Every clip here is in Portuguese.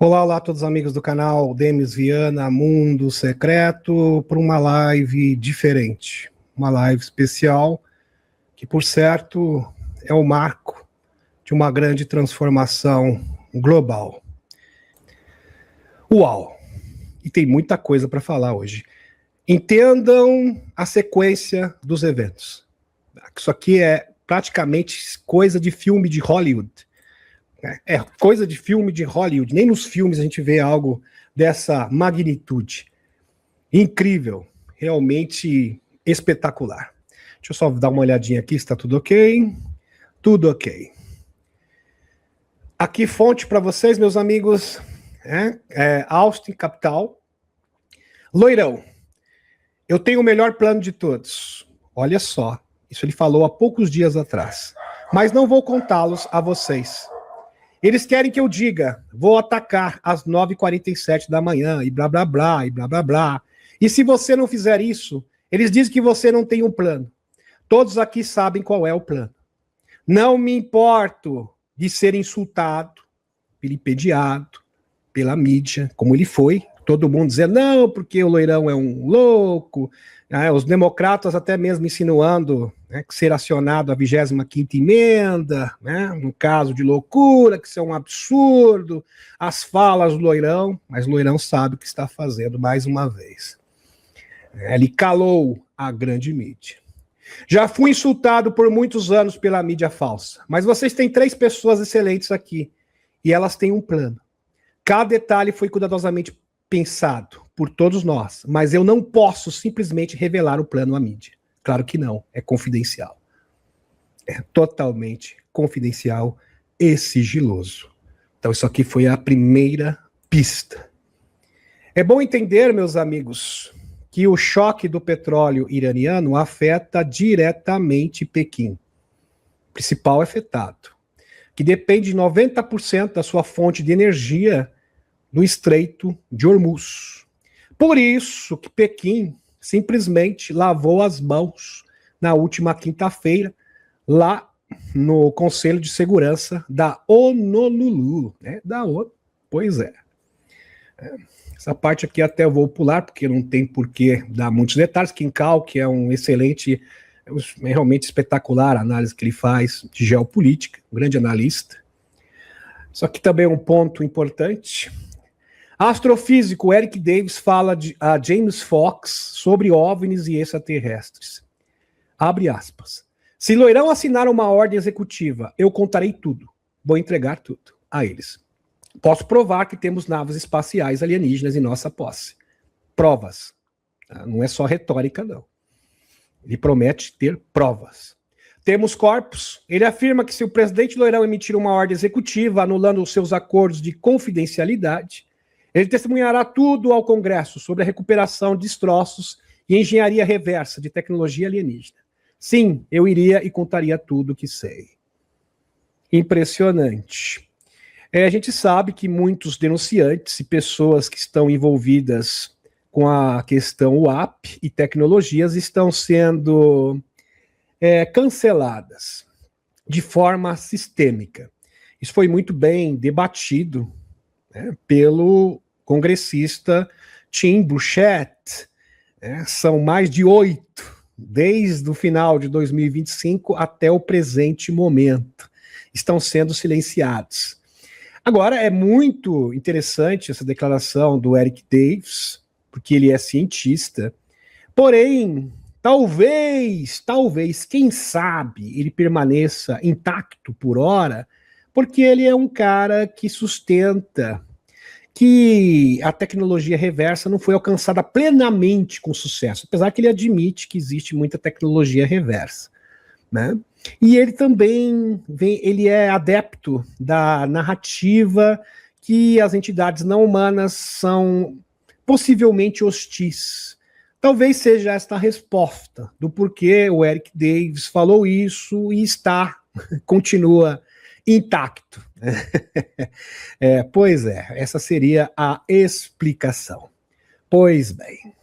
Olá, olá a todos os amigos do canal Demis Viana, Mundo Secreto, para uma live diferente, uma live especial, que por certo é o marco de uma grande transformação global. Uau! E tem muita coisa para falar hoje. Entendam a sequência dos eventos. Isso aqui é praticamente coisa de filme de Hollywood. É coisa de filme de Hollywood. Nem nos filmes a gente vê algo dessa magnitude. Incrível. Realmente espetacular. Deixa eu só dar uma olhadinha aqui se está tudo ok. Tudo ok. Aqui fonte para vocês, meus amigos. Austin, capital. Loirão. Eu tenho o melhor plano de todos. Olha só. Isso ele falou há poucos dias atrás. Mas não vou contá-los a vocês. Eles querem que eu diga, vou atacar às 9h47 da manhã, e blá, blá, blá, e blá, blá, blá. E se você não fizer isso, eles dizem que você não tem um plano. Todos aqui sabem qual é o plano. Não me importo de ser insultado, vilipendiado pela mídia, como ele foi. Todo mundo dizendo, não, porque o Loirão é um louco. Os democratas até mesmo insinuando que ser acionado a 25ª emenda, no caso de loucura, que isso é um absurdo, as falas do Loirão, mas o Loirão sabe o que está fazendo mais uma vez. Ele calou a grande mídia. Já fui insultado por muitos anos pela mídia falsa, mas vocês têm 3 pessoas excelentes aqui, e elas têm um plano. Cada detalhe foi cuidadosamente pensado por todos nós, mas eu não posso simplesmente revelar o plano à mídia. Claro que não, é confidencial. É totalmente confidencial e sigiloso. Então isso aqui foi a primeira pista. É bom entender, meus amigos, que o choque do petróleo iraniano afeta diretamente Pequim, principal afetado, que depende de 90% da sua fonte de energia do Estreito de Hormuz. Por isso que Pequim simplesmente lavou as mãos na última quinta-feira, lá no Conselho de Segurança da Honolulu, da ONU. Pois é. Essa parte aqui até eu vou pular, porque não tem por que dar muitos detalhes. Kim Kaul, que é um excelente, realmente espetacular análise que ele faz de geopolítica, um grande analista. Isso aqui também é um ponto importante. Astrofísico Eric Davis fala a James Fox sobre OVNIs e extraterrestres. Abre aspas. Se Loirão assinar uma ordem executiva, eu contarei tudo. Vou entregar tudo a eles. Posso provar que temos naves espaciais alienígenas em nossa posse. Provas. Não é só retórica, não. Ele promete ter provas. Temos corpos. Ele afirma que se o presidente Loirão emitir uma ordem executiva anulando os seus acordos de confidencialidade, ele testemunhará tudo ao Congresso sobre a recuperação de destroços e engenharia reversa de tecnologia alienígena. Sim, eu iria e contaria tudo o que sei. Impressionante. A gente sabe que muitos denunciantes e pessoas que estão envolvidas com a questão UAP e tecnologias estão sendo canceladas de forma sistêmica. Isso foi muito bem debatido pelo congressista Tim Burchett. São mais de 8, desde o final de 2025 até o presente momento. Estão sendo silenciados. Agora, é muito interessante essa declaração do Eric Davis, porque ele é cientista, porém, talvez, quem sabe, ele permaneça intacto por hora, porque ele é um cara que sustenta que a tecnologia reversa não foi alcançada plenamente com sucesso, apesar que ele admite que existe muita tecnologia reversa, E ele também ele é adepto da narrativa que as entidades não humanas são possivelmente hostis. Talvez seja esta a resposta do porquê o Eric Davis falou isso e continua intacto. Pois é, essa seria a explicação. Pois bem,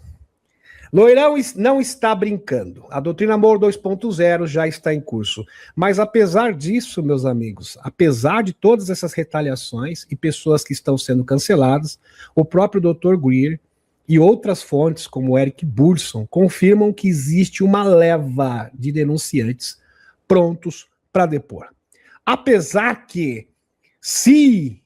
Loirão não está brincando. A doutrina Moro 2.0 já está em curso. Mas apesar disso, meus amigos, apesar de todas essas retaliações e pessoas que estão sendo canceladas, o próprio Dr. Greer e outras fontes, como Eric Burson, confirmam que existe uma leva de denunciantes prontos para depor. Apesar que, se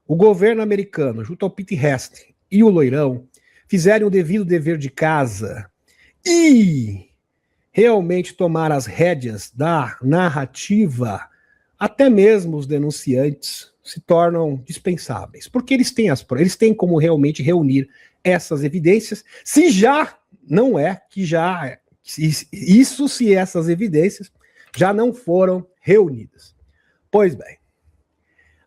o governo americano, junto ao Pete Hegseth e o Loirão, fizerem o devido dever de casa e realmente tomar as rédeas da narrativa, até mesmo os denunciantes se tornam dispensáveis, porque eles têm como realmente reunir essas evidências, se já não é que já isso, se essas evidências já não foram reunidas. Pois bem,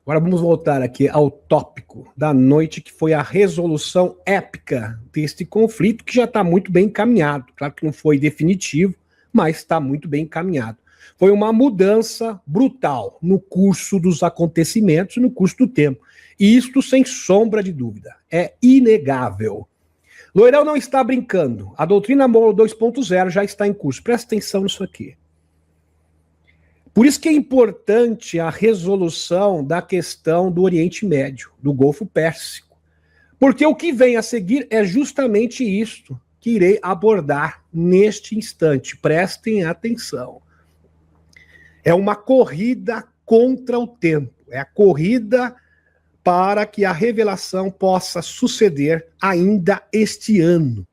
agora vamos voltar aqui ao tópico da noite, que foi a resolução épica deste conflito, que já está muito bem encaminhado. Claro que não foi definitivo, mas está muito bem encaminhado. Foi uma mudança brutal no curso dos acontecimentos, no curso do tempo. E isto, sem sombra de dúvida, é inegável. Loirão não está brincando. A doutrina Moro 2.0 já está em curso. Presta atenção nisso aqui. Por isso que é importante a resolução da questão do Oriente Médio, do Golfo Pérsico. Porque o que vem a seguir é justamente isto que irei abordar neste instante. Prestem atenção. É uma corrida contra o tempo. É a corrida para que a revelação possa suceder ainda este ano.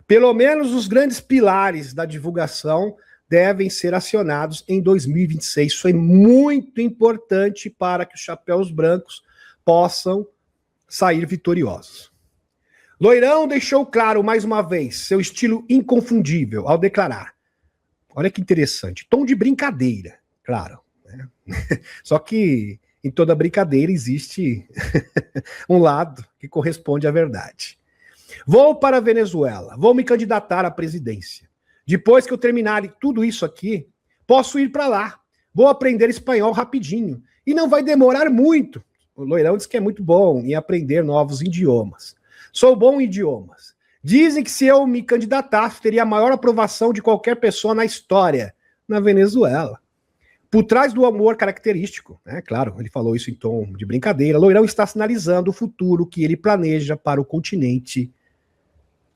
Pelo menos os grandes pilares da divulgação devem ser acionados em 2026. Isso é muito importante para que os chapéus brancos possam sair vitoriosos. Loirão deixou claro, mais uma vez, seu estilo inconfundível ao declarar. Olha que interessante, tom de brincadeira, claro. Né? Só que em toda brincadeira existe um lado que corresponde à verdade. Vou para a Venezuela, vou me candidatar à presidência. Depois que eu terminar tudo isso aqui, posso ir para lá. Vou aprender espanhol rapidinho. E não vai demorar muito. O Loirão diz que é muito bom em aprender novos idiomas. Sou bom em idiomas. Dizem que se eu me candidatasse, teria a maior aprovação de qualquer pessoa na história, na Venezuela. Por trás do amor característico, né? Claro, ele falou isso em tom de brincadeira, Loirão está sinalizando o futuro que ele planeja para o continente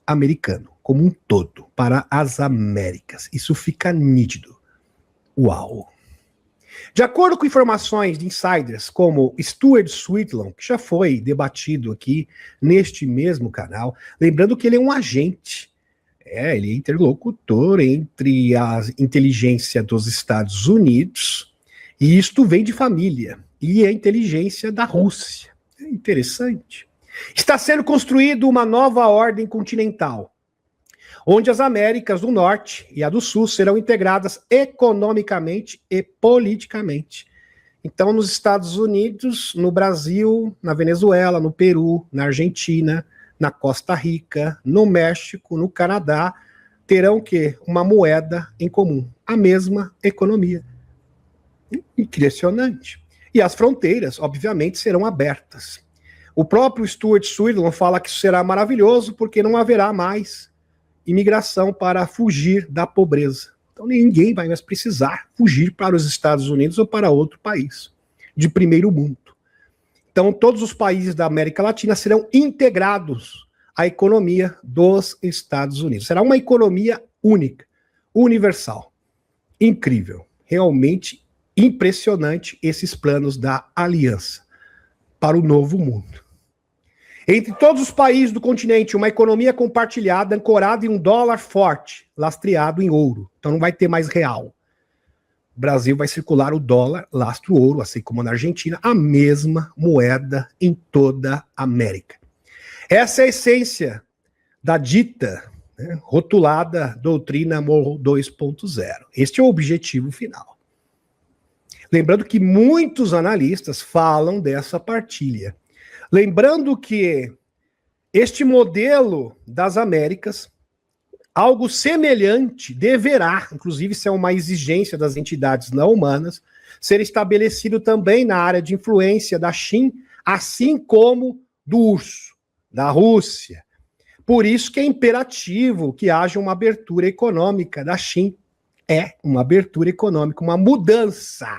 americano, como um todo, para as Américas. Isso fica nítido. Uau! De acordo com informações de insiders como Stuart Sweetland, que já foi debatido aqui neste mesmo canal, lembrando que ele é um agente, ele é interlocutor entre a inteligência dos Estados Unidos, e isto vem de família, e a inteligência da Rússia. É interessante. Está sendo construída uma nova ordem continental, onde as Américas do Norte e a do Sul serão integradas economicamente e politicamente. Então, nos Estados Unidos, no Brasil, na Venezuela, no Peru, na Argentina, na Costa Rica, no México, no Canadá, terão o quê? Uma moeda em comum, a mesma economia. Impressionante. E as fronteiras, obviamente, serão abertas. O próprio Stuart Sweetland fala que isso será maravilhoso porque não haverá mais imigração para fugir da pobreza. Então ninguém vai mais precisar fugir para os Estados Unidos ou para outro país de primeiro mundo. Então todos os países da América Latina serão integrados à economia dos Estados Unidos. Será uma economia única, universal. Incrível. Realmente impressionante esses planos da aliança para o novo mundo. Entre todos os países do continente, uma economia compartilhada, ancorada em um dólar forte, lastreado em ouro. Então não vai ter mais real. O Brasil vai circular o dólar, lastro ouro, assim como na Argentina, a mesma moeda em toda a América. Essa é a essência da dita, rotulada doutrina Moro 2.0. Este é o objetivo final. Lembrando que muitos analistas falam dessa partilha. Lembrando que este modelo das Américas, algo semelhante deverá, inclusive isso é uma exigência das entidades não humanas, ser estabelecido também na área de influência da China, assim como do URSS, da Rússia. Por isso que é imperativo que haja uma abertura econômica da China. É uma abertura econômica, uma mudança,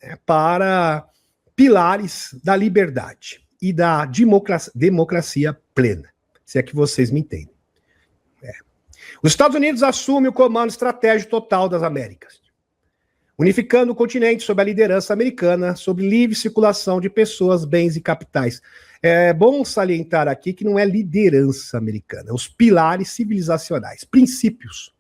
né, para pilares da liberdade e da democracia plena, se é que vocês me entendem. Os Estados Unidos assumem o comando estratégico total das Américas, unificando o continente sob a liderança americana, sobre livre circulação de pessoas, bens e capitais. É bom salientar aqui que não é liderança americana, os pilares civilizacionais, princípios.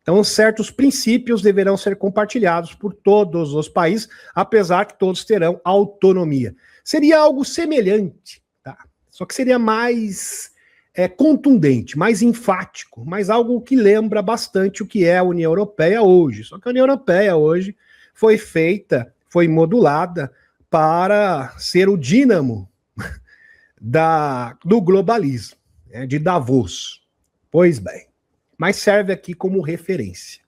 Então, certos princípios deverão ser compartilhados por todos os países, apesar que todos terão autonomia. Seria algo semelhante, tá? Só que seria mais contundente, mais enfático, mas algo que lembra bastante o que é a União Europeia hoje. Só que a União Europeia hoje foi feita, foi modulada para ser o dínamo do globalismo, né, de Davos. Pois bem, mas serve aqui como referência.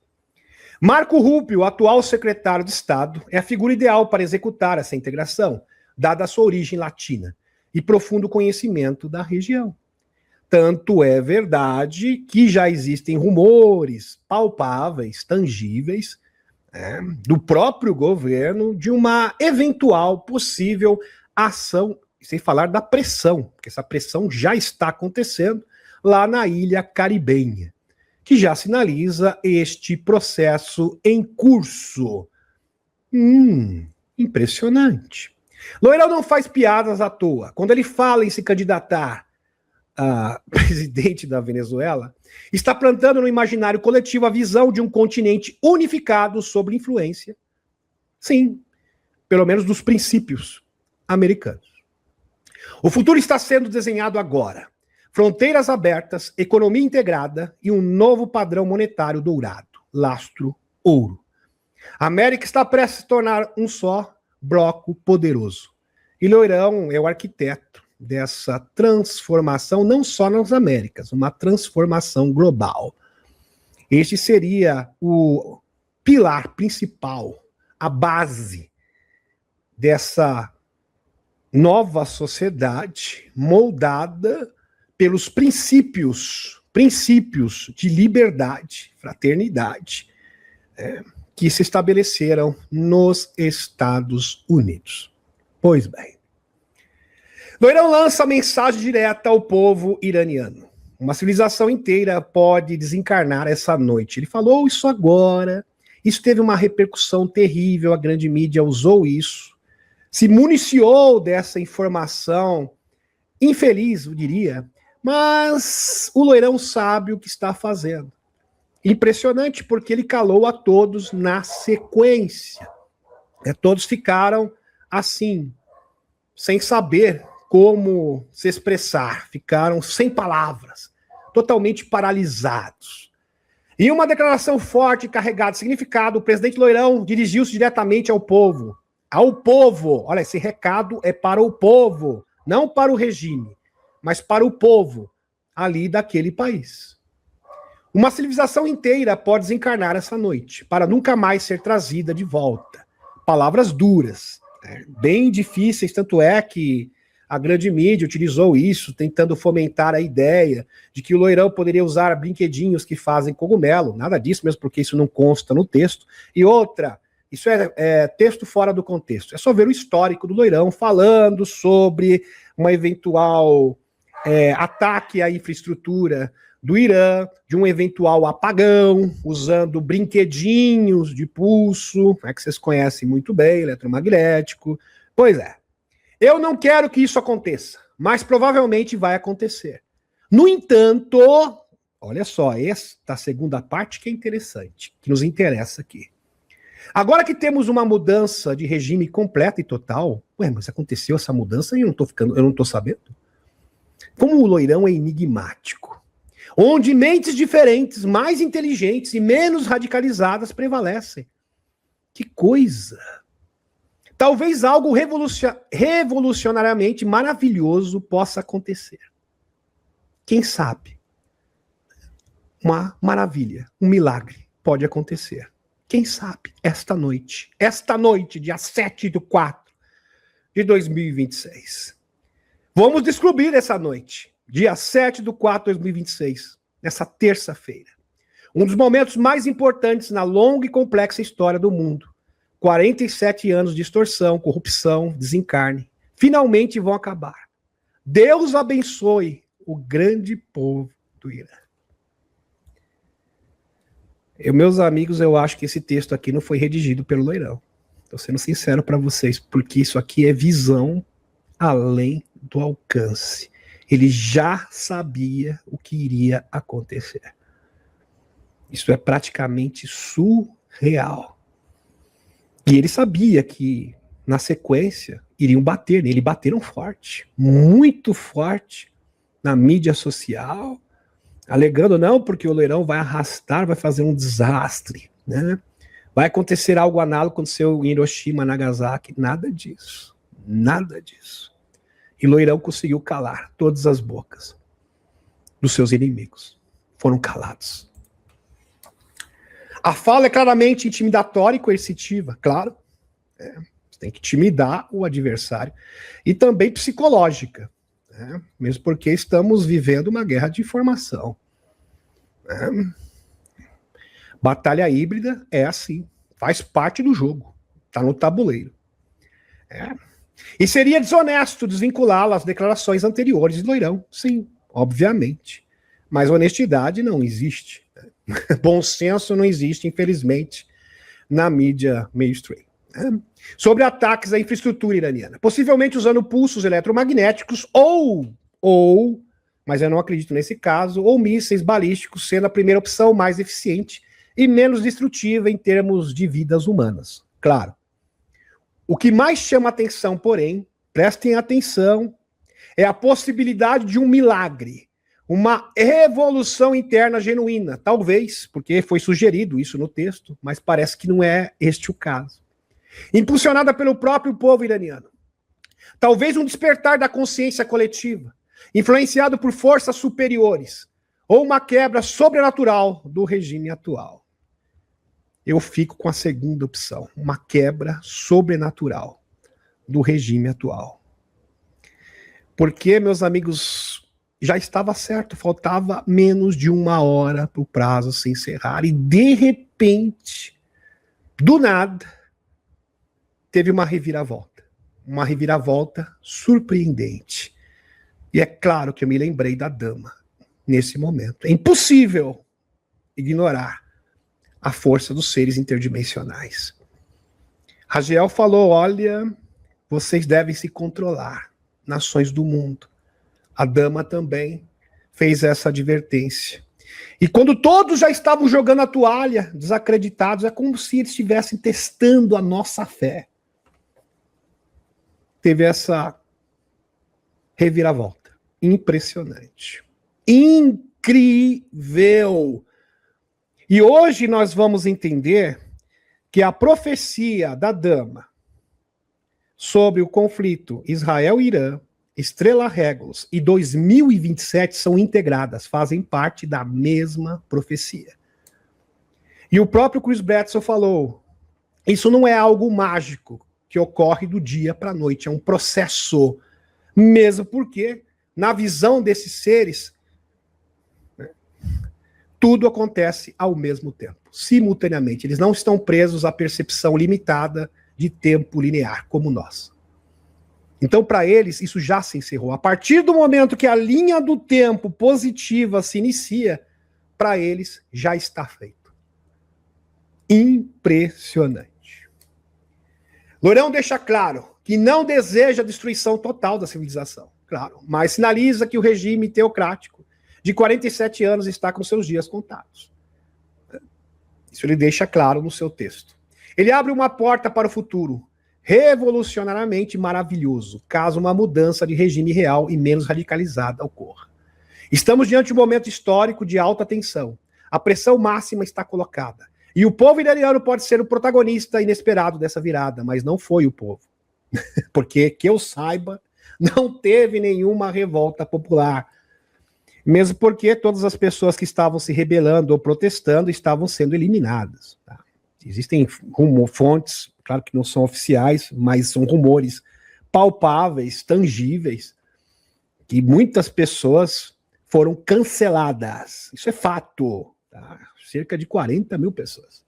Marco Rubio, atual secretário de Estado, é a figura ideal para executar essa integração, dada a sua origem latina e profundo conhecimento da região. Tanto é verdade que já existem rumores palpáveis, tangíveis, do próprio governo de uma eventual possível ação, sem falar da pressão, porque essa pressão já está acontecendo lá na ilha caribenha, que já sinaliza este processo em curso. Impressionante. Loirão não faz piadas à toa. Quando ele fala em se candidatar a presidente da Venezuela, está plantando no imaginário coletivo a visão de um continente unificado sob influência, sim, pelo menos dos princípios americanos. O futuro está sendo desenhado agora. Fronteiras abertas, economia integrada e um novo padrão monetário dourado, lastro ouro. A América está prestes a se tornar um só bloco poderoso. E Loirão é o arquiteto dessa transformação, não só nas Américas, uma transformação global. Este seria o pilar principal, a base dessa nova sociedade moldada pelos princípios de liberdade, fraternidade, que se estabeleceram nos Estados Unidos. Pois bem, Loirão lança mensagem direta ao povo iraniano. Uma civilização inteira pode desencarnar essa noite. Ele falou isso agora. Isso teve uma repercussão terrível. A grande mídia usou isso. Se municiou dessa informação infeliz, eu diria. Mas o Loirão sabe o que está fazendo. Impressionante, porque ele calou a todos na sequência. Todos ficaram assim, sem saber como se expressar, ficaram sem palavras, totalmente paralisados. Em uma declaração forte e carregada de significado, o presidente Loirão dirigiu-se diretamente ao povo. Ao povo, olha, esse recado é para o povo, não para o regime, mas para o povo ali daquele país. Uma civilização inteira pode desencarnar essa noite, para nunca mais ser trazida de volta. Palavras duras, bem difíceis, tanto é que a grande mídia utilizou isso, tentando fomentar a ideia de que o Loirão poderia usar brinquedinhos que fazem cogumelo. Nada disso, mesmo porque isso não consta no texto. E outra, isso é texto fora do contexto. É só ver o histórico do Loirão falando sobre uma eventual ataque à infraestrutura do Irã, de um eventual apagão, usando brinquedinhos de pulso, que vocês conhecem muito bem, eletromagnético. Pois é. Eu não quero que isso aconteça, mas provavelmente vai acontecer. No entanto, olha só, esta segunda parte que é interessante, que nos interessa aqui. Agora que temos uma mudança de regime completa e total, mas aconteceu essa mudança e eu não tô sabendo? Como o Loirão é enigmático, onde mentes diferentes, mais inteligentes e menos radicalizadas prevalecem. Que coisa! Talvez algo revolucionariamente maravilhoso possa acontecer. Quem sabe? Uma maravilha, um milagre pode acontecer. Quem sabe? Esta noite, dia 7/4/2026. Vamos descobrir essa noite. dia 7/4/2026, nessa terça-feira. Um dos momentos mais importantes na longa e complexa história do mundo. 47 anos de extorsão, corrupção, desencarne, finalmente vão acabar. Deus abençoe o grande povo do Irã. Meus amigos, eu acho que esse texto aqui não foi redigido pelo Loirão. Estou sendo sincero para vocês, porque isso aqui é visão além do alcance. Ele já sabia o que iria acontecer. Isso é praticamente surreal. E ele sabia que, na sequência, iriam bater nele. Bateram forte, muito forte, na mídia social, alegando, não, porque o Loirão vai arrastar, vai fazer um desastre, né? Vai acontecer algo análogo que aconteceu em Hiroshima, Nagasaki. Nada disso. Nada disso. E Loirão conseguiu calar todas as bocas dos seus inimigos. Foram calados. A fala é claramente intimidatória e coercitiva, claro. Você tem que intimidar o adversário. E também psicológica. Mesmo porque estamos vivendo uma guerra de informação. Batalha híbrida é assim. Faz parte do jogo. Está no tabuleiro. E seria desonesto desvinculá-la às declarações anteriores de Loirão. Sim, obviamente. Mas honestidade não existe. Bom senso não existe, infelizmente, na mídia mainstream. Sobre ataques à infraestrutura iraniana, possivelmente usando pulsos eletromagnéticos ou, mas eu não acredito nesse caso, ou mísseis balísticos sendo a primeira opção mais eficiente e menos destrutiva em termos de vidas humanas. Claro. O que mais chama atenção, porém, prestem atenção, é a possibilidade de um milagre, uma revolução interna genuína, talvez, porque foi sugerido isso no texto, mas parece que não é este o caso. Impulsionada pelo próprio povo iraniano. Talvez um despertar da consciência coletiva, influenciado por forças superiores, ou uma quebra sobrenatural do regime atual. Eu fico com a segunda opção, uma quebra sobrenatural do regime atual. Porque, meus amigos, já estava certo, faltava menos de 1 hora para o prazo se encerrar, e de repente, do nada, teve uma reviravolta surpreendente. E é claro que eu me lembrei da dama nesse momento. É impossível ignorar a força dos seres interdimensionais. Raziel falou, olha, vocês devem se controlar, nações do mundo. A dama também fez essa advertência. E quando todos já estavam jogando a toalha, desacreditados, é como se eles estivessem testando a nossa fé. Teve essa reviravolta. Impressionante. Incrível! E hoje nós vamos entender que a profecia da dama sobre o conflito Israel-Irã, Estrela Regulus e 2027 são integradas, fazem parte da mesma profecia. E o próprio Chris Bradson falou, isso não é algo mágico que ocorre do dia para a noite, é um processo, mesmo porque, na visão desses seres, tudo acontece ao mesmo tempo, simultaneamente. Eles não estão presos à percepção limitada de tempo linear, como nós. Então, para eles, isso já se encerrou. A partir do momento que a linha do tempo positiva se inicia, para eles já está feito. Impressionante. Loirão deixa claro que não deseja a destruição total da civilização, claro, mas sinaliza que o regime teocrático de 47 anos está com seus dias contados. Isso ele deixa claro no seu texto. Ele abre uma porta para o futuro, revolucionariamente maravilhoso, caso uma mudança de regime real e menos radicalizada ocorra. Estamos diante de um momento histórico de alta tensão. A pressão máxima está colocada. E o povo iraniano pode ser o protagonista inesperado dessa virada, mas não foi o povo. Porque, que eu saiba, não teve nenhuma revolta popular. Mesmo porque todas as pessoas que estavam se rebelando ou protestando estavam sendo eliminadas. Tá? Existem fontes, claro que não são oficiais, mas são rumores palpáveis, tangíveis, que muitas pessoas foram canceladas. Isso é fato. Tá? Cerca de 40 mil pessoas.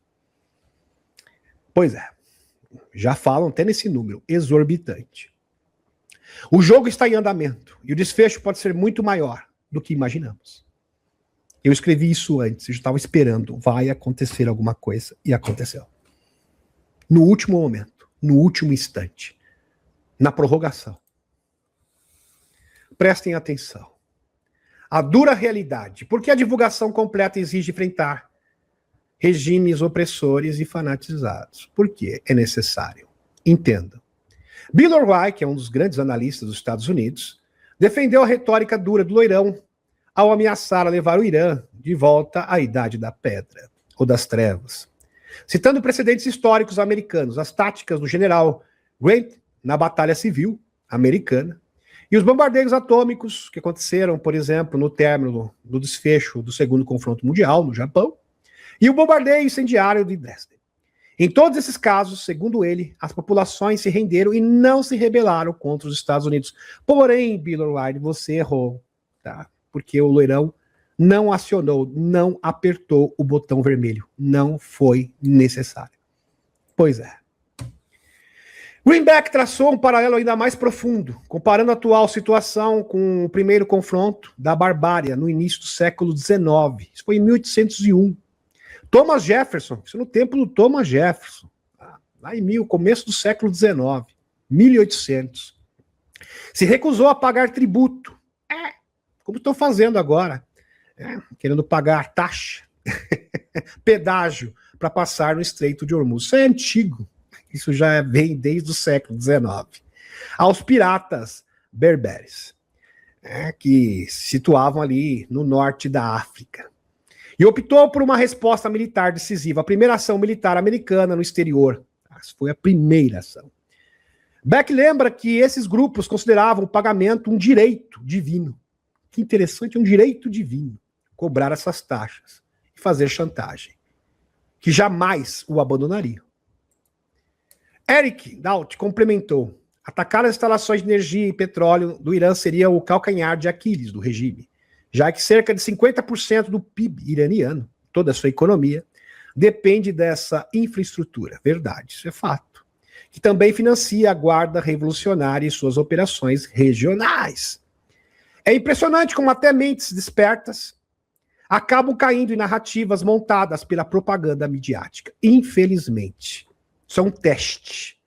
Pois é. Já falam até nesse número exorbitante. O jogo está em andamento e o desfecho pode ser muito maior do que imaginamos. Eu escrevi isso antes, eu estava esperando, vai acontecer alguma coisa, e aconteceu. No último momento, no último instante, na prorrogação. Prestem atenção. A dura realidade, porque a divulgação completa exige enfrentar regimes opressores e fanatizados. Por que é necessário? Entendam. Bill O'Reilly, que é um dos grandes analistas dos Estados Unidos, defendeu a retórica dura do loirão ao ameaçar a levar o Irã de volta à Idade da Pedra, ou das Trevas. Citando precedentes históricos americanos, as táticas do general Grant na Batalha Civil americana, e os bombardeios atômicos que aconteceram, por exemplo, no término do desfecho do Segundo Confronto Mundial, no Japão, e o bombardeio incendiário de Dresden. Em todos esses casos, segundo ele, as populações se renderam e não se rebelaram contra os Estados Unidos. Porém, Bill O'Reilly, você errou, tá? Porque o loirão não acionou, não apertou o botão vermelho. Não foi necessário. Pois é. Greenback traçou um paralelo ainda mais profundo, comparando a atual situação com o primeiro confronto da barbárie no início do século XIX. Isso foi em 1801. Thomas Jefferson, isso no tempo do Thomas Jefferson, lá em começo do século XIX, 1800, se recusou a pagar tributo, como estão fazendo agora, querendo pagar taxa, pedágio, para passar no Estreito de Hormuz. Isso é antigo, isso já vem desde o século XIX. Aos piratas berberes, que se situavam ali no norte da África. E optou por uma resposta militar decisiva, a primeira ação militar americana no exterior. Essa foi a primeira ação. Beck lembra que esses grupos consideravam o pagamento um direito divino. Que interessante, um direito divino, cobrar essas taxas e fazer chantagem, que jamais o abandonariam. Eric Daut complementou, atacar as instalações de energia e petróleo do Irã seria o calcanhar de Aquiles do regime, já que cerca de 50% do PIB iraniano, toda a sua economia, depende dessa infraestrutura. Verdade, isso é fato. Que também financia a Guarda Revolucionária e suas operações regionais. É impressionante como até mentes despertas acabam caindo em narrativas montadas pela propaganda midiática. Infelizmente. Isso é um teste.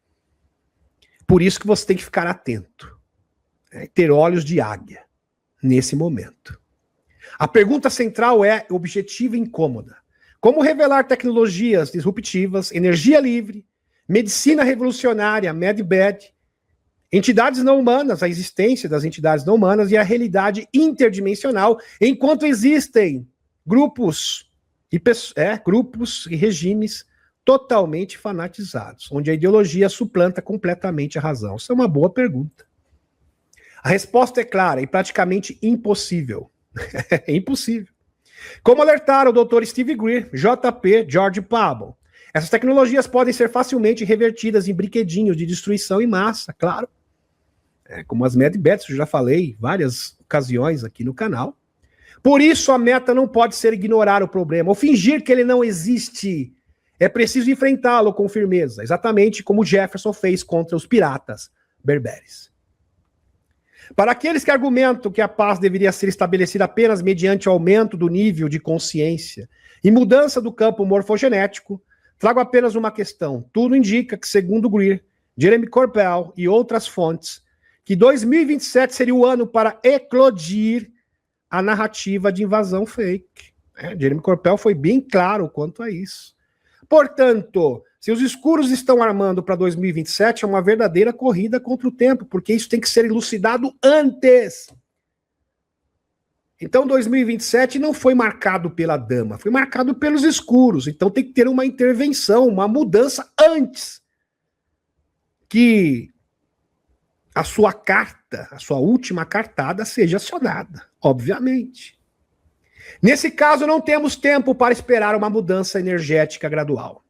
Por isso que você tem que ficar atento. Ter olhos de águia nesse momento. A pergunta central é objetiva e incômoda. Como revelar tecnologias disruptivas, energia livre, medicina revolucionária, MedBed, entidades não humanas, a existência das entidades não humanas e a realidade interdimensional, enquanto existem grupos e regimes totalmente fanatizados, onde a ideologia suplanta completamente a razão? Isso é uma boa pergunta. A resposta é clara e praticamente impossível. É impossível. Como alertaram o Dr. Steve Greer, JP, George Pablo, essas tecnologias podem ser facilmente revertidas em brinquedinhos de destruição em massa, claro. Como as MedBets, eu já falei em várias ocasiões aqui no canal. Por isso, a meta não pode ser ignorar o problema ou fingir que ele não existe. É preciso enfrentá-lo com firmeza, exatamente como Jefferson fez contra os piratas berberes. Para aqueles que argumentam que a paz deveria ser estabelecida apenas mediante o aumento do nível de consciência e mudança do campo morfogenético, trago apenas uma questão. Tudo indica que, segundo Greer, Jeremy Corbell e outras fontes, que 2027 seria o ano para eclodir a narrativa de invasão fake. Jeremy Corbell foi bem claro quanto a isso. Portanto, se os escuros estão armando para 2027, é uma verdadeira corrida contra o tempo, porque isso tem que ser elucidado antes. Então, 2027 não foi marcado pela dama, foi marcado pelos escuros. Então, tem que ter uma intervenção, uma mudança antes que a sua carta, a sua última cartada seja acionada, obviamente. Nesse caso, não temos tempo para esperar uma mudança energética gradual.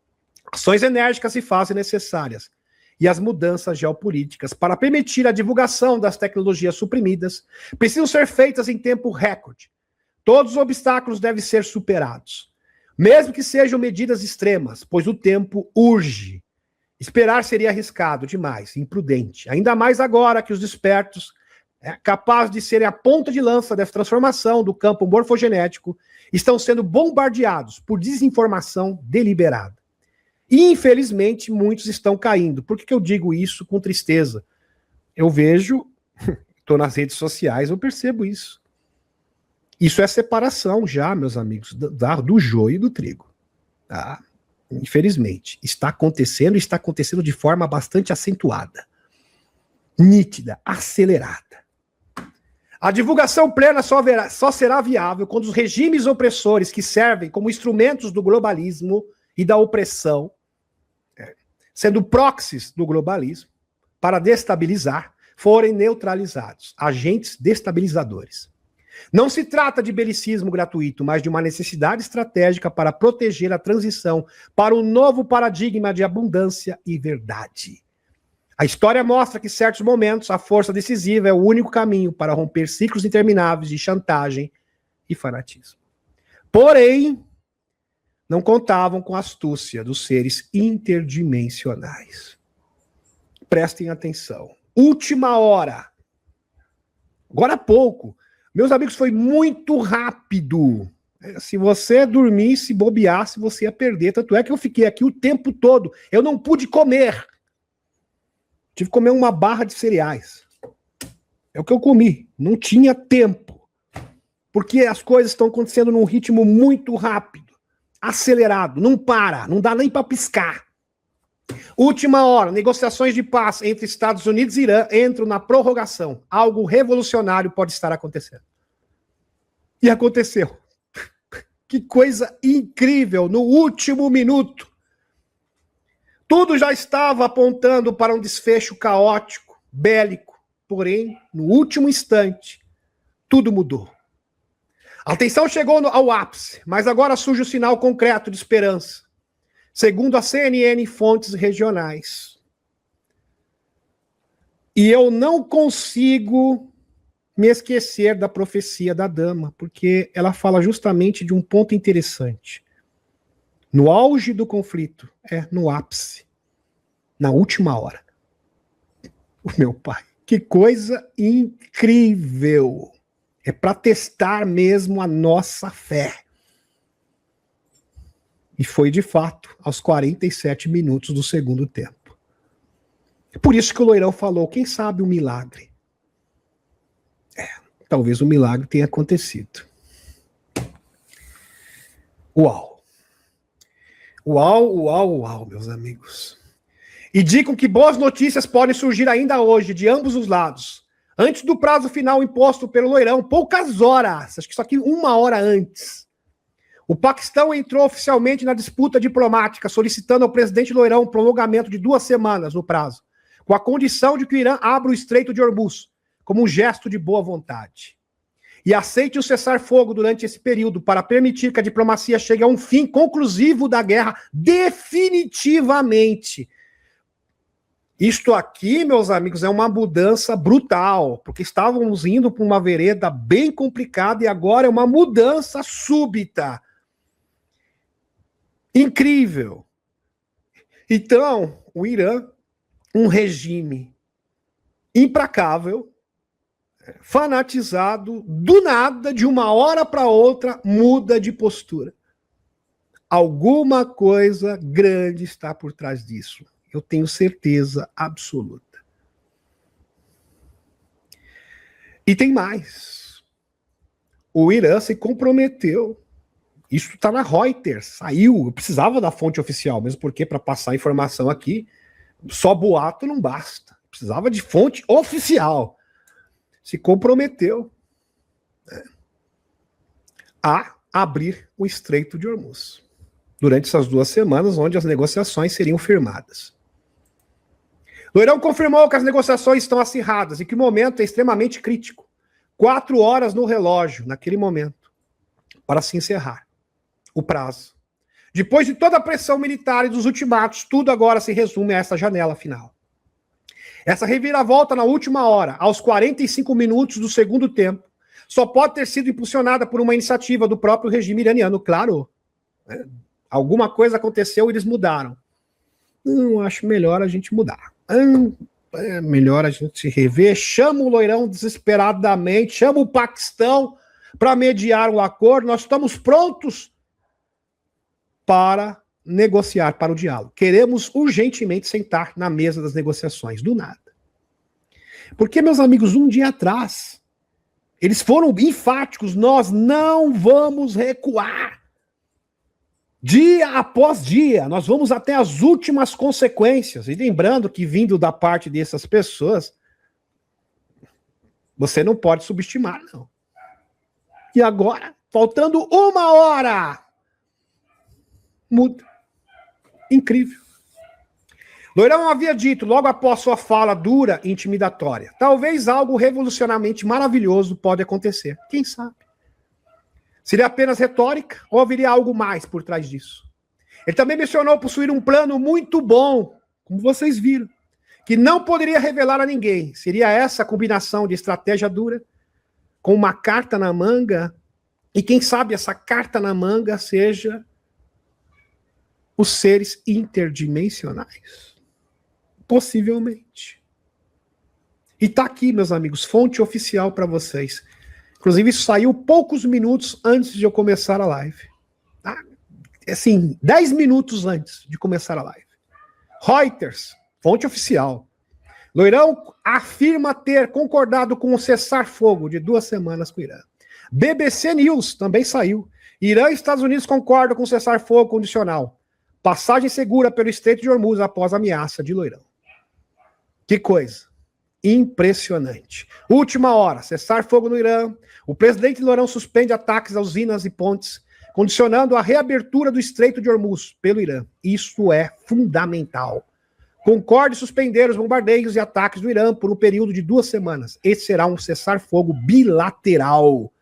Ações enérgicas se fazem necessárias. e as mudanças geopolíticas para permitir a divulgação das tecnologias suprimidas precisam ser feitas em tempo recorde. Todos os obstáculos devem ser superados, mesmo que sejam medidas extremas, pois o tempo urge. Esperar seria arriscado demais, imprudente, ainda mais agora que os despertos, capazes de serem a ponta de lança dessa transformação do campo morfogenético, estão sendo bombardeados por desinformação deliberada. E, infelizmente, muitos estão caindo. Por que eu digo isso com tristeza? Eu vejo, estou nas redes sociais, eu percebo isso. Isso é separação já, meus amigos, do joio e do trigo. Tá? Infelizmente, está acontecendo de forma bastante acentuada, nítida, acelerada. A divulgação plena só será viável quando os regimes opressores que servem como instrumentos do globalismo e da opressão, sendo proxies do globalismo, para destabilizar, forem neutralizados, agentes destabilizadores. Não se trata de belicismo gratuito, mas de uma necessidade estratégica para proteger a transição para um novo paradigma de abundância e verdade. A história mostra que, em certos momentos, a força decisiva é o único caminho para romper ciclos intermináveis de chantagem e fanatismo. Porém, não contavam com a astúcia dos seres interdimensionais. Prestem atenção. Última hora. Agora há pouco. Meus amigos, foi muito rápido. Se você dormisse, bobeasse, você ia perder. Tanto é que eu fiquei aqui o tempo todo. Eu não pude comer. Tive que comer uma barra de cereais. É o que eu comi. Não tinha tempo. Porque as coisas estão acontecendo num ritmo muito rápido. Acelerado. Não para. Não dá nem para piscar. Última hora. Negociações de paz entre Estados Unidos e Irã entram na prorrogação. Algo revolucionário pode estar acontecendo. E aconteceu. Que coisa incrível. No último minuto. Tudo já estava apontando para um desfecho caótico, bélico. Porém, no último instante, tudo mudou. A tensão chegou ao ápice, mas agora surge o sinal concreto de esperança. Segundo a CNN e fontes regionais. E eu não consigo me esquecer da profecia da dama, porque ela fala justamente de um ponto interessante. No auge do conflito, no ápice, na última hora. O meu pai, que coisa incrível. É para testar mesmo a nossa fé. E foi de fato aos 47 minutos do segundo tempo. Por isso que o Loirão falou, quem sabe um milagre. Talvez o milagre tenha acontecido. Uau! Uau, uau, uau, meus amigos. Indicam que boas notícias podem surgir ainda hoje, de ambos os lados. Antes do prazo final imposto pelo Loirão, poucas horas, acho que isso aqui 1 hora antes. O Paquistão entrou oficialmente na disputa diplomática, solicitando ao presidente Loirão um prolongamento de 2 semanas no prazo, com a condição de que o Irã abra o Estreito de Hormuz, como um gesto de boa vontade. E aceite o cessar-fogo durante esse período para permitir que a diplomacia chegue a um fim conclusivo da guerra definitivamente. Isto aqui, meus amigos, é uma mudança brutal, porque estávamos indo para uma vereda bem complicada e agora é uma mudança súbita. Incrível. Então, o Irã, um regime implacável, fanatizado, do nada, de uma hora para outra, muda de postura. Alguma coisa grande está por trás disso. Eu tenho certeza absoluta. E tem mais. O Irã se comprometeu. Isso está na Reuters, saiu. Eu precisava da fonte oficial, mesmo porque para passar informação aqui, só boato não basta. Precisava de fonte oficial. Se comprometeu a abrir o Estreito de Hormuz durante essas 2 semanas, onde as negociações seriam firmadas. Loirão confirmou que as negociações estão acirradas e que o momento é extremamente crítico. 4 horas no relógio, naquele momento, para se encerrar o prazo. Depois de toda a pressão militar e dos ultimatos, tudo agora se resume a essa janela final. Essa reviravolta na última hora, aos 45 minutos do segundo tempo, só pode ter sido impulsionada por uma iniciativa do próprio regime iraniano, claro. Alguma coisa aconteceu e eles mudaram. Não, acho melhor a gente mudar. É melhor a gente se rever. Chama o Loirão desesperadamente, chama o Paquistão para mediar o acordo. Nós estamos prontos para negociar, para o diálogo. Queremos urgentemente sentar na mesa das negociações, do nada. Porque, meus amigos, um dia atrás, eles foram enfáticos, nós não vamos recuar. Dia após dia, nós vamos até as últimas consequências. E lembrando que, vindo da parte dessas pessoas, você não pode subestimar, não. E agora, faltando 1 hora, muda. Incrível. Loirão havia dito, logo após sua fala dura e intimidatória, talvez algo revolucionariamente maravilhoso pode acontecer. Quem sabe? Seria apenas retórica ou haveria algo mais por trás disso? Ele também mencionou possuir um plano muito bom, como vocês viram, que não poderia revelar a ninguém. Seria essa combinação de estratégia dura com uma carta na manga, e quem sabe essa carta na manga seja os seres interdimensionais. Possivelmente. E tá aqui, meus amigos, fonte oficial para vocês. Inclusive, isso saiu poucos minutos antes de eu começar a live. Tá? Assim, 10 minutos antes de começar a live. Reuters, fonte oficial. Loirão afirma ter concordado com o cessar-fogo de 2 semanas com o Irã. BBC News também saiu. Irã e Estados Unidos concordam com o cessar-fogo condicional. Passagem segura pelo Estreito de Hormuz após a ameaça de Loirão. Que coisa. Impressionante. Última hora, cessar fogo no Irã. O presidente Loirão suspende ataques a usinas e pontes, condicionando a reabertura do Estreito de Hormuz pelo Irã. Isso é fundamental. Concorde suspender os bombardeios e ataques do Irã por um período de 2 semanas. Esse será um cessar-fogo bilateral.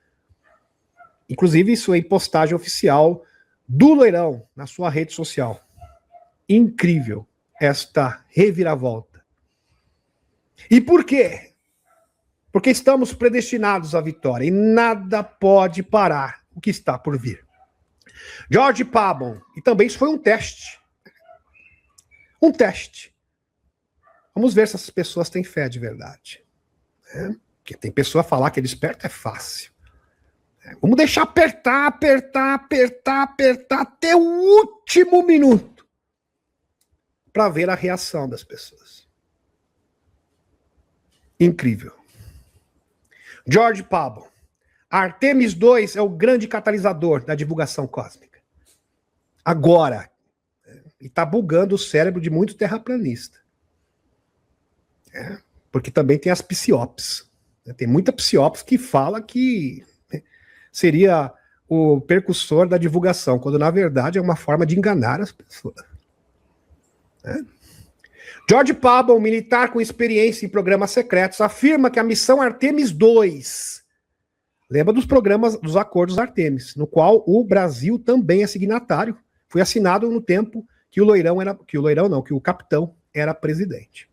Inclusive, isso é em postagem oficial do Loirão na sua rede social. Incrível esta reviravolta. E por quê? Porque estamos predestinados à vitória e nada pode parar o que está por vir. George Pabon, e também isso foi um teste. Um teste. Vamos ver se essas pessoas têm fé de verdade. Porque tem pessoa falar que ele esperto é fácil. Vamos deixar apertar até o último minuto para ver a reação das pessoas. Incrível. George Pabon. Artemis 2 é o grande catalisador da divulgação cósmica. Agora, e está bugando o cérebro de muito terraplanista. Porque também tem as psiops. Tem muita psiops que fala que seria o percussor da divulgação, quando na verdade é uma forma de enganar as pessoas. George Pabon, militar com experiência em programas secretos, afirma que a missão Artemis 2, lembra dos programas dos acordos Artemis, no qual o Brasil também é signatário, foi assinado no tempo que o capitão era presidente.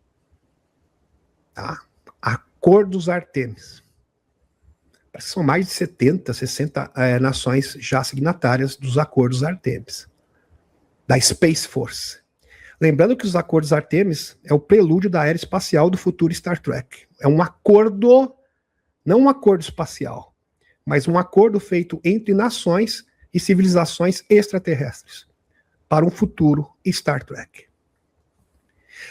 Tá? Acordos Artemis. São mais de 70, 60 nações já signatárias dos acordos Artemis, da Space Force. Lembrando que os acordos Artemis é o prelúdio da era espacial do futuro Star Trek. É um acordo, não um acordo espacial, mas um acordo feito entre nações e civilizações extraterrestres para um futuro Star Trek.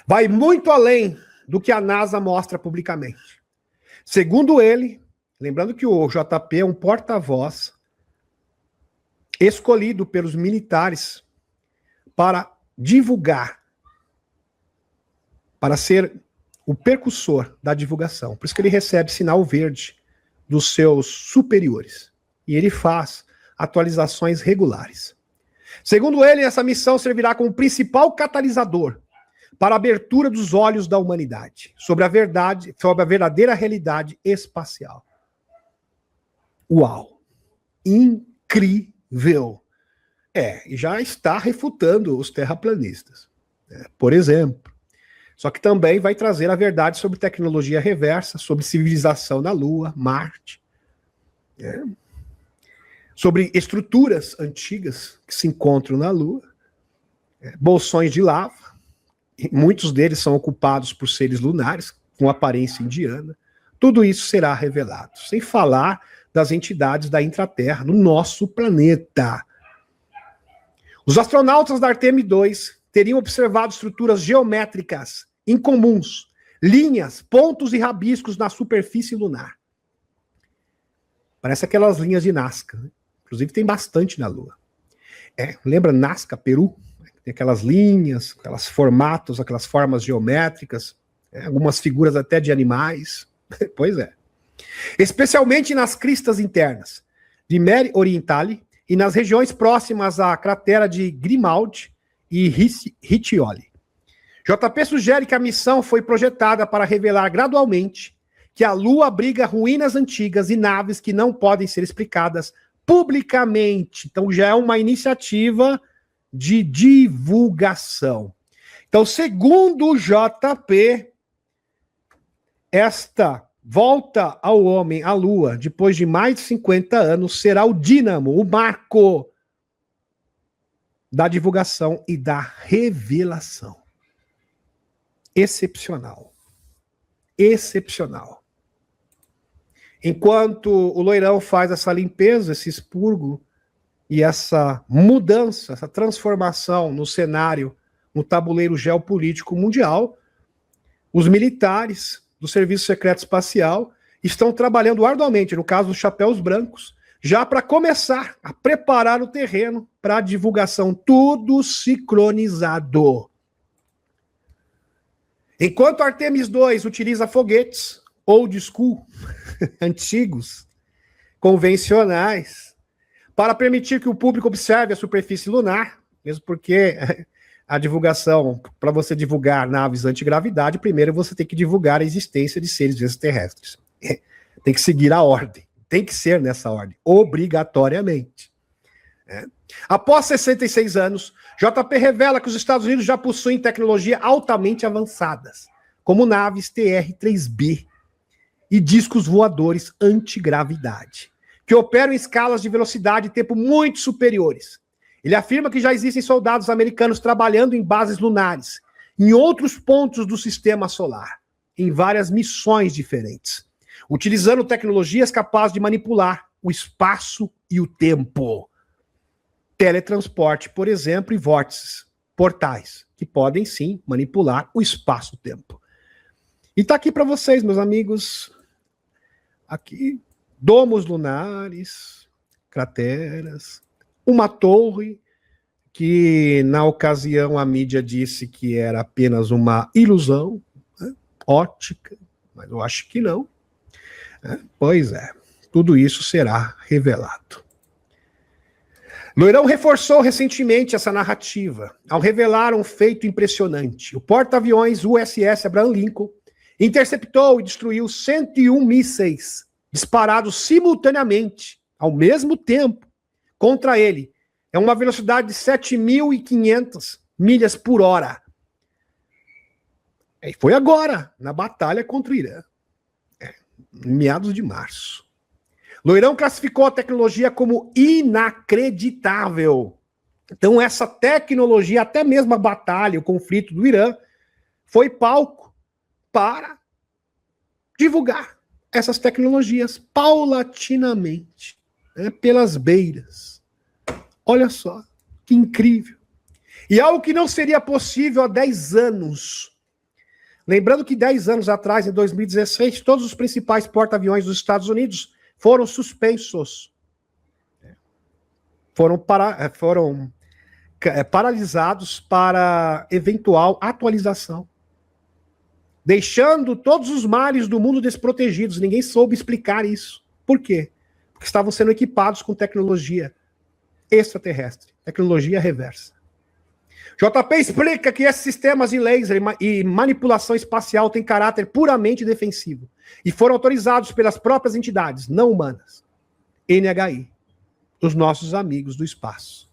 Vai muito além do que a NASA mostra publicamente. Segundo ele, lembrando que o JP é um porta-voz escolhido pelos militares para divulgar, para ser o percussor da divulgação. Por isso que ele recebe sinal verde dos seus superiores. E ele faz atualizações regulares. Segundo ele, essa missão servirá como principal catalisador para a abertura dos olhos da humanidade sobre a verdade, sobre a verdadeira realidade espacial. Uau! Incrível! E já está refutando os terraplanistas. Por exemplo, Só que também vai trazer a verdade sobre tecnologia reversa, sobre civilização na Lua, Marte, sobre estruturas antigas que se encontram na Lua, bolsões de lava, e muitos deles são ocupados por seres lunares, com aparência indiana. Tudo isso será revelado, sem falar das entidades da intraterra no nosso planeta. Os astronautas da Artemis 2 teriam observado estruturas geométricas incomuns, linhas, pontos e rabiscos na superfície lunar. Parece aquelas linhas de Nazca, né? Inclusive tem bastante na Lua. Lembra Nazca, Peru? Tem aquelas linhas, aquelas formatos, aquelas formas geométricas, algumas figuras até de animais. Pois é. Especialmente nas cristas internas de Mare Orientale e nas regiões próximas à cratera de Grimaldi e Riccioli. JP sugere que a missão foi projetada para revelar gradualmente que a Lua abriga ruínas antigas e naves que não podem ser explicadas publicamente. Então já é uma iniciativa de divulgação. Então, segundo o JP, esta volta ao homem à Lua, depois de mais de 50 anos, será o dínamo, o marco da divulgação e da revelação. Excepcional. Excepcional. Enquanto o Loirão faz essa limpeza, esse expurgo, e essa mudança, essa transformação no cenário, no tabuleiro geopolítico mundial, os militares do Serviço Secreto Espacial estão trabalhando arduamente, no caso dos chapéus brancos, já para começar a preparar o terreno para a divulgação, tudo sincronizado. Enquanto Artemis 2 utiliza foguetes old school, antigos, convencionais, para permitir que o público observe a superfície lunar, mesmo porque a divulgação, para você divulgar naves antigravidade, primeiro você tem que divulgar a existência de seres extraterrestres. Tem que seguir a ordem, tem que ser nessa ordem, obrigatoriamente. Após 66 anos, JP revela que os Estados Unidos já possuem tecnologia altamente avançadas, como naves TR-3B e discos voadores antigravidade, que operam em escalas de velocidade e tempo muito superiores. Ele afirma que já existem soldados americanos trabalhando em bases lunares, em outros pontos do sistema solar, em várias missões diferentes, utilizando tecnologias capazes de manipular o espaço e o tempo. Teletransporte, por exemplo, e vórtices, portais, que podem sim manipular o espaço-tempo. E tá aqui para vocês, meus amigos, aqui, domos lunares, crateras, uma torre que na ocasião a mídia disse que era apenas uma ilusão, né, ótica, mas eu acho que não. Pois é, tudo isso será revelado. Loirão reforçou recentemente essa narrativa ao revelar um feito impressionante. O porta-aviões USS Abraham Lincoln interceptou e destruiu 101 mísseis disparados simultaneamente, ao mesmo tempo, contra ele. É uma velocidade de 7.500 milhas por hora. E foi agora, na batalha contra o Irã, em meados de março. Loirão classificou a tecnologia como inacreditável. Então essa tecnologia, até mesmo a batalha, o conflito do Irã, foi palco para divulgar essas tecnologias paulatinamente, né, pelas beiras. Olha só, que incrível. E algo que não seria possível há 10 anos. Lembrando que 10 anos atrás, em 2016, todos os principais porta-aviões dos Estados Unidos foram suspensos. Foram paralisados para eventual atualização. Deixando todos os mares do mundo desprotegidos. Ninguém soube explicar isso. Por quê? Porque estavam sendo equipados com tecnologia extraterrestre, tecnologia reversa. JP explica que esses sistemas de laser e manipulação espacial têm caráter puramente defensivo e foram autorizados pelas próprias entidades não humanas, NHI, os nossos amigos do espaço.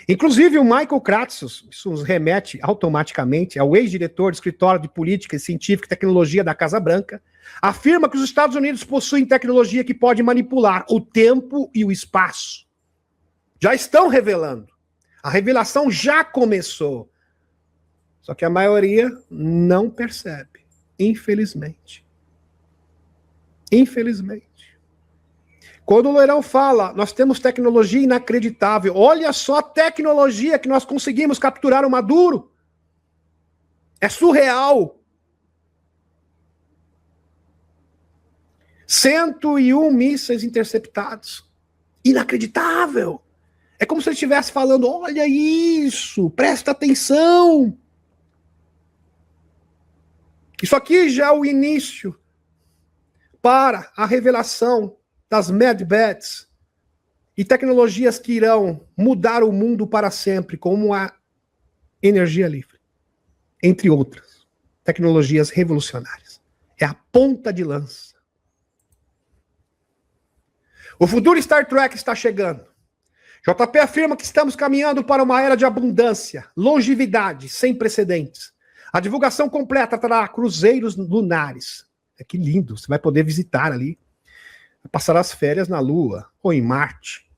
Inclusive, o Michael Kratsos, isso nos remete automaticamente ao ex-diretor do Escritório de Política Científica e Tecnologia da Casa Branca, afirma que os Estados Unidos possuem tecnologia que pode manipular o tempo e o espaço. Já estão revelando. A revelação já começou. Só que a maioria não percebe, infelizmente. Infelizmente. Quando o Loirão fala, nós temos tecnologia inacreditável. Olha só a tecnologia que nós conseguimos capturar o Maduro. É surreal. 101 mísseis interceptados. Inacreditável. É como se ele estivesse falando, olha isso, presta atenção. Isso aqui já é o início para a revelação das Mad Bets e tecnologias que irão mudar o mundo para sempre, como a energia livre, entre outras tecnologias revolucionárias. É a ponta de lança. O futuro Star Trek está chegando. JP afirma que estamos caminhando para uma era de abundância, longevidade, sem precedentes. A divulgação completa trará cruzeiros lunares. Que lindo, você vai poder visitar ali. Passar as férias na Lua, ou em Marte,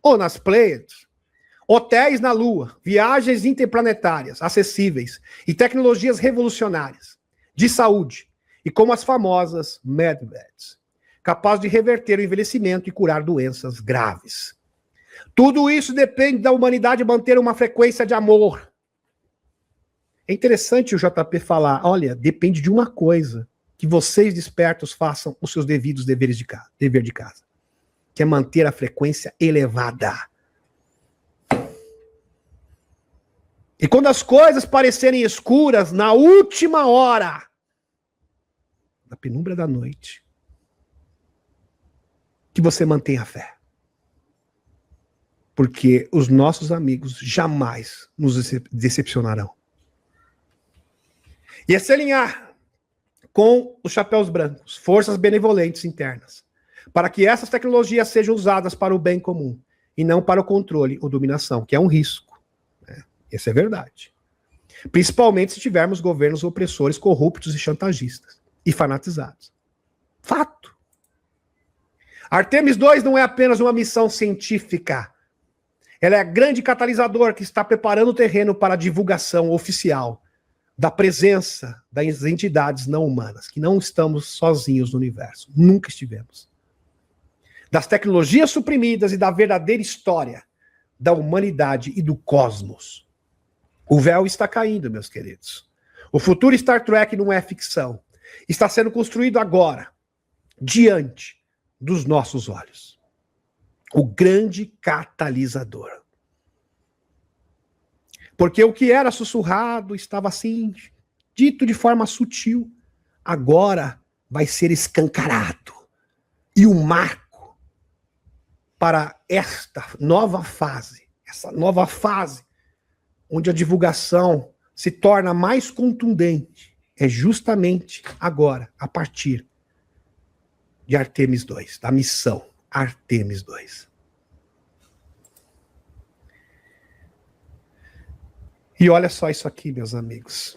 ou nas Pleiades. Hotéis na Lua, viagens interplanetárias, acessíveis, e tecnologias revolucionárias, de saúde, e como as famosas Mad Beds, capazes de reverter o envelhecimento e curar doenças graves. Tudo isso depende da humanidade manter uma frequência de amor. É interessante o JP falar, olha, depende de uma coisa, que vocês despertos façam os seus devidos dever de casa, que é manter a frequência elevada. E quando as coisas parecerem escuras, na última hora, na penumbra da noite, que você mantenha a fé. Porque os nossos amigos jamais nos decepcionarão. E é se alinhar com os chapéus brancos, forças benevolentes internas, para que essas tecnologias sejam usadas para o bem comum, e não para o controle ou dominação, que é um risco. Né? Isso é verdade. Principalmente se tivermos governos opressores, corruptos e chantagistas, e fanatizados. Fato. Artemis II não é apenas uma missão científica. Ela é a grande catalisador que está preparando o terreno para a divulgação oficial da presença das entidades não humanas, que não estamos sozinhos no universo. Nunca estivemos. Das tecnologias suprimidas e da verdadeira história da humanidade e do cosmos. O véu está caindo, meus queridos. O futuro Star Trek não é ficção. Está sendo construído agora, diante dos nossos olhos. O grande catalisador. Porque o que era sussurrado estava assim, dito de forma sutil, agora vai ser escancarado. E o marco para esta nova fase, essa nova fase, onde a divulgação se torna mais contundente, é justamente agora, a partir de Artemis II, da missão Artemis II. E olha só isso aqui, meus amigos.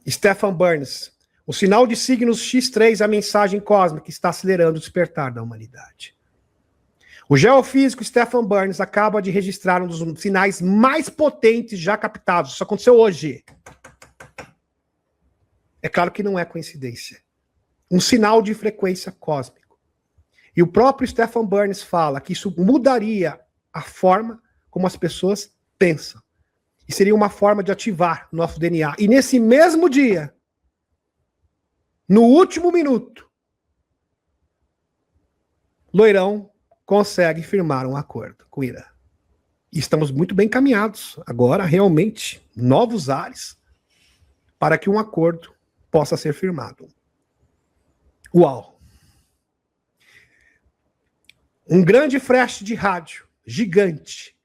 Stephen Burns, o sinal de signos X3, a mensagem cósmica está acelerando o despertar da humanidade. O geofísico Stephen Burns acaba de registrar um dos sinais mais potentes já captados. Isso aconteceu hoje. É claro que não é coincidência. Um sinal de frequência cósmico. E o próprio Stephen Burns fala que isso mudaria a forma como as pessoas pensam. E seria uma forma de ativar nosso DNA. E nesse mesmo dia, no último minuto, Loirão consegue firmar um acordo com o Irã. E estamos muito bem caminhados. Agora, realmente, novos ares para que um acordo possa ser firmado. Uau! Um grande flash de rádio, gigante,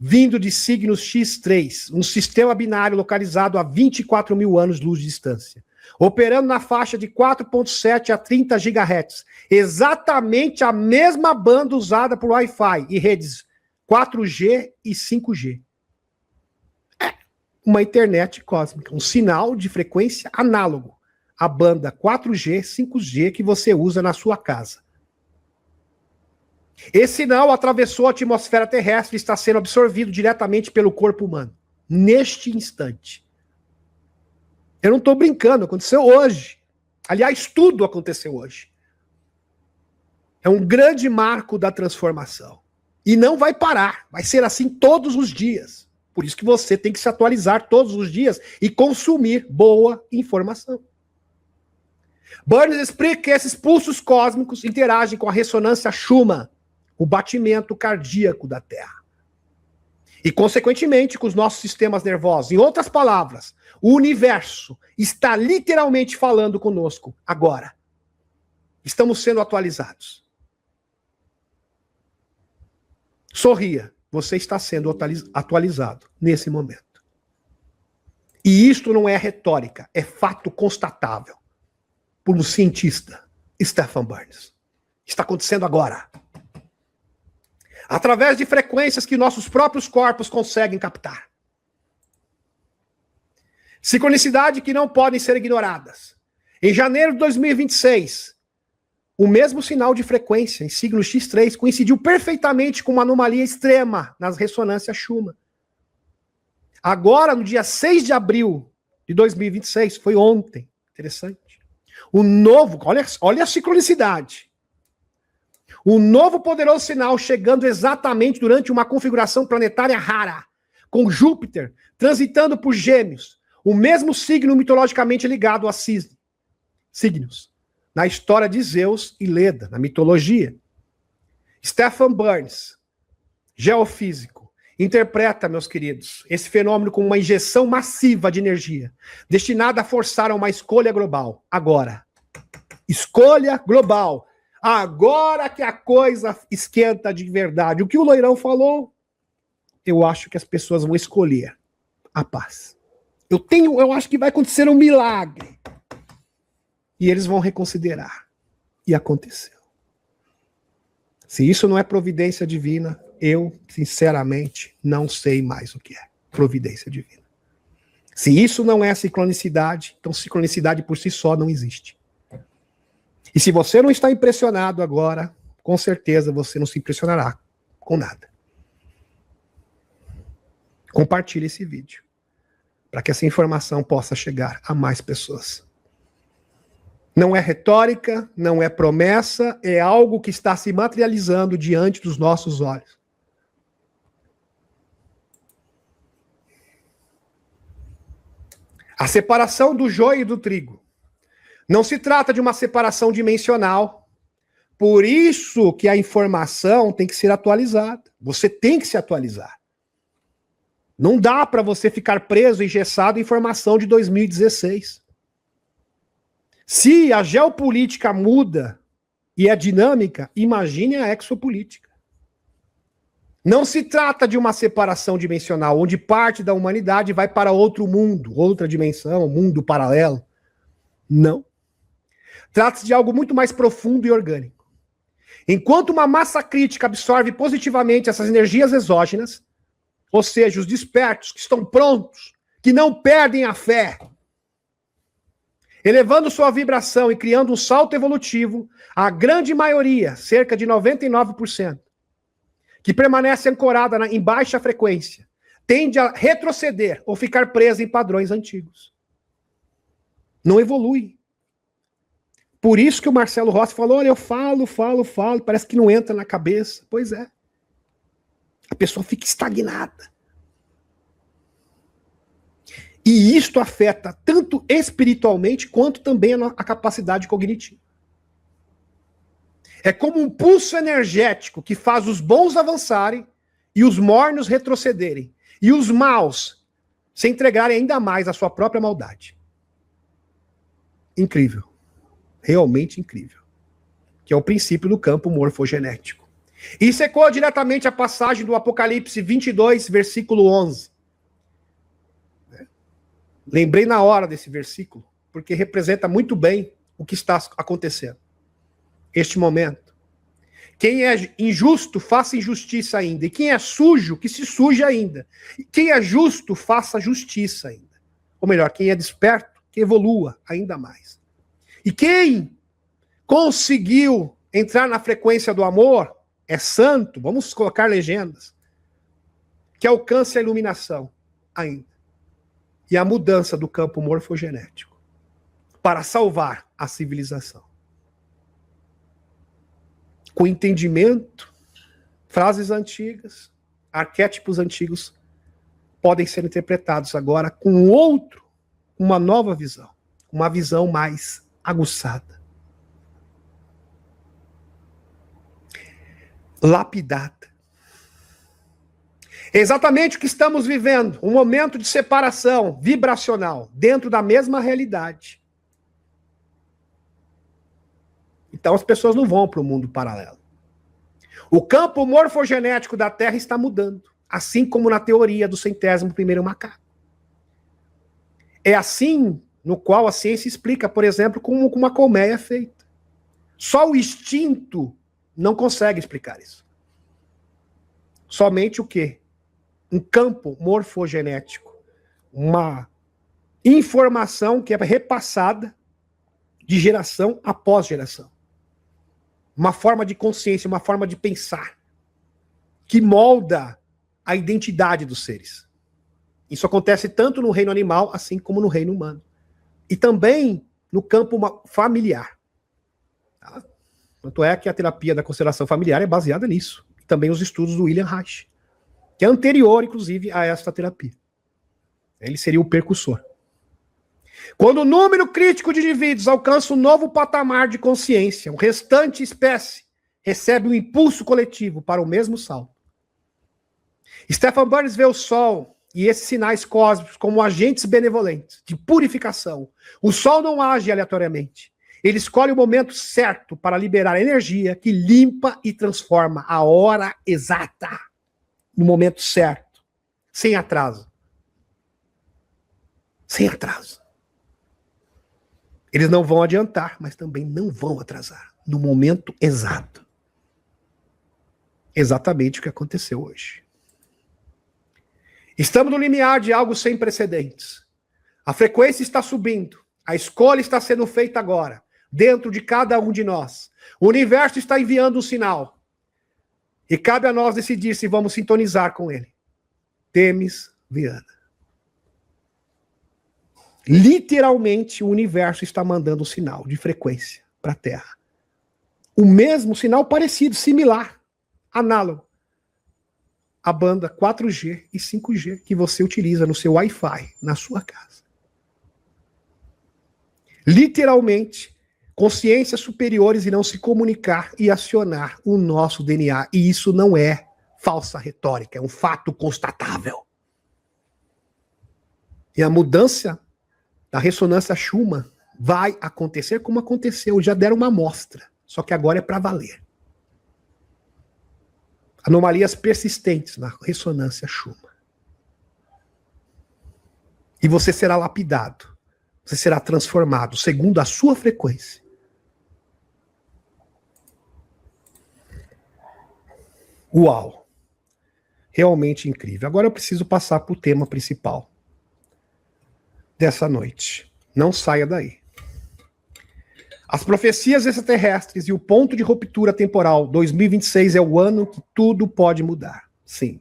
vindo de signos X3, um sistema binário localizado a 24 mil anos-luz de distância, operando na faixa de 4.7 a 30 GHz, exatamente a mesma banda usada por Wi-Fi e redes 4G e 5G. É uma internet cósmica, um sinal de frequência análogo à banda 4G, 5G que você usa na sua casa. Esse sinal atravessou a atmosfera terrestre e está sendo absorvido diretamente pelo corpo humano, neste instante. Eu não estou brincando, aconteceu hoje. Aliás, tudo aconteceu hoje. É um grande marco da transformação. E não vai parar, vai ser assim todos os dias. Por isso que você tem que se atualizar todos os dias e consumir boa informação. Burns explica que esses pulsos cósmicos interagem com a ressonância Schumann, o batimento cardíaco da Terra. E, consequentemente, com os nossos sistemas nervosos. Em outras palavras, o universo está literalmente falando conosco agora. Estamos sendo atualizados. Sorria, você está sendo atualizado nesse momento. E isto não é retórica, é fato constatável por um cientista, Stephen Burns. Está acontecendo agora. Através de frequências que nossos próprios corpos conseguem captar. Sincronicidade que não podem ser ignoradas. Em janeiro de 2026, o mesmo sinal de frequência em signo X3 coincidiu perfeitamente com uma anomalia extrema nas ressonâncias Schumann. Agora, no dia 6 de abril de 2026, foi ontem, interessante, o novo, olha a sincronicidade, o novo poderoso sinal chegando exatamente durante uma configuração planetária rara, com Júpiter transitando por Gêmeos, o mesmo signo mitologicamente ligado a Cisne. Signos. Na história de Zeus e Leda, na mitologia. Stephen Burns, geofísico, interpreta, meus queridos, esse fenômeno como uma injeção massiva de energia, destinada a forçar a uma escolha global. Agora. Escolha global. Agora que a coisa esquenta de verdade. O que o Loirão falou, eu acho que as pessoas vão escolher a paz. Eu acho que vai acontecer um milagre. E eles vão reconsiderar. E aconteceu. Se isso não é providência divina, eu, sinceramente, não sei mais o que é providência divina. Se isso não é sincronicidade, então sincronicidade por si só não existe. E se você não está impressionado agora, com certeza você não se impressionará com nada. Compartilhe esse vídeo, para que essa informação possa chegar a mais pessoas. Não é retórica, não é promessa, é algo que está se materializando diante dos nossos olhos. A separação do joio e do trigo. Não se trata de uma separação dimensional. Por isso que a informação tem que ser atualizada. Você tem que se atualizar. Não dá para você ficar preso e engessado em informação de 2016. Se a geopolítica muda e é dinâmica, imagine a exopolítica. Não se trata de uma separação dimensional, onde parte da humanidade vai para outro mundo, outra dimensão, mundo paralelo. Não. Trata-se de algo muito mais profundo e orgânico. Enquanto uma massa crítica absorve positivamente essas energias exógenas, ou seja, os despertos que estão prontos, que não perdem a fé, elevando sua vibração e criando um salto evolutivo, a grande maioria, cerca de 99%, que permanece ancorada em baixa frequência, tende a retroceder ou ficar presa em padrões antigos. Não evolui. Por isso que o Marcelo Rossi falou, olha, eu falo, parece que não entra na cabeça. Pois é. A pessoa fica estagnada. E isto afeta tanto espiritualmente quanto também a capacidade cognitiva. É como um pulso energético que faz os bons avançarem e os mornos retrocederem. E os maus se entregarem ainda mais à sua própria maldade. Incrível. Realmente incrível. Que é o princípio do campo morfogenético. Isso ecoa diretamente a passagem do Apocalipse 22, versículo 11. Lembrei na hora desse versículo, porque representa muito bem o que está acontecendo. Este momento. Quem é injusto, faça injustiça ainda. E quem é sujo, que se suje ainda. E quem é justo, faça justiça ainda. Ou melhor, quem é desperto, que evolua ainda mais. E quem conseguiu entrar na frequência do amor, é santo, vamos colocar legendas, que alcance a iluminação ainda. E a mudança do campo morfogenético para salvar a civilização. Com entendimento, frases antigas, arquétipos antigos podem ser interpretados agora com outro, uma nova visão, uma visão mais aguçada. Lapidada. É exatamente o que estamos vivendo, um momento de separação vibracional dentro da mesma realidade. Então as pessoas não vão para o mundo paralelo. O campo morfogenético da Terra está mudando, assim como na teoria do 100º macaco. É assim no qual a ciência explica, por exemplo, como uma colmeia é feita. Só o instinto não consegue explicar isso. Somente o quê? Um campo morfogenético, uma informação que é repassada de geração após geração. Uma forma de consciência, uma forma de pensar, que molda a identidade dos seres. Isso acontece tanto no reino animal, assim como no reino humano. E também no campo familiar. Tá? Tanto é que a terapia da constelação familiar é baseada nisso. Também os estudos do William Reich, que é anterior, inclusive, a esta terapia. Ele seria o percussor. Quando o número crítico de indivíduos alcança um novo patamar de consciência, o restante espécie recebe um impulso coletivo para o mesmo salto. Stephen Burns vê o Sol e esses sinais cósmicos como agentes benevolentes, de purificação. O Sol não age aleatoriamente. Ele escolhe o momento certo para liberar energia que limpa e transforma a hora exata, no momento certo, sem atraso. Sem atraso. Eles não vão adiantar, mas também não vão atrasar, no momento exato. Exatamente o que aconteceu hoje. Estamos no limiar de algo sem precedentes. A frequência está subindo. A escolha está sendo feita agora, dentro de cada um de nós. O universo está enviando um sinal. E cabe a nós decidir se vamos sintonizar com ele. Temis Viana. Literalmente, o universo está mandando um sinal de frequência para a Terra. O mesmo sinal parecido, similar, análogo. A banda 4G e 5G que você utiliza no seu Wi-Fi, na sua casa. Literalmente, consciências superiores irão se comunicar e acionar o nosso DNA. E isso não é falsa retórica, é um fato constatável. E a mudança da ressonância Schumann vai acontecer como aconteceu, já deram uma amostra, só que agora é para valer. Anomalias persistentes na ressonância Schumann. E você será lapidado, você será transformado segundo a sua frequência. Uau! Realmente incrível. Agora eu preciso passar para o tema principal dessa noite. Não saia daí. As profecias extraterrestres e o ponto de ruptura temporal 2026 é o ano que tudo pode mudar. Sim.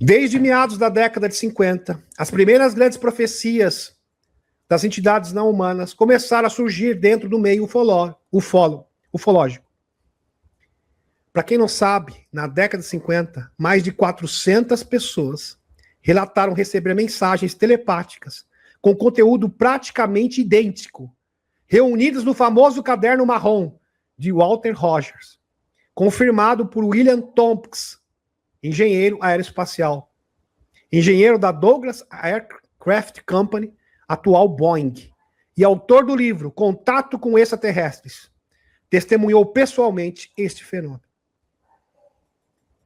Desde meados da década de 50, as primeiras grandes profecias das entidades não humanas começaram a surgir dentro do meio ufológico. Para quem não sabe, na década de 50, mais de 400 pessoas relataram receber mensagens telepáticas com conteúdo praticamente idêntico, reunidas no famoso caderno marrom de Walter Rogers, confirmado por William Tompkins, engenheiro aeroespacial, engenheiro da Douglas Aircraft Company, atual Boeing, e autor do livro Contato com Extraterrestres, testemunhou pessoalmente este fenômeno.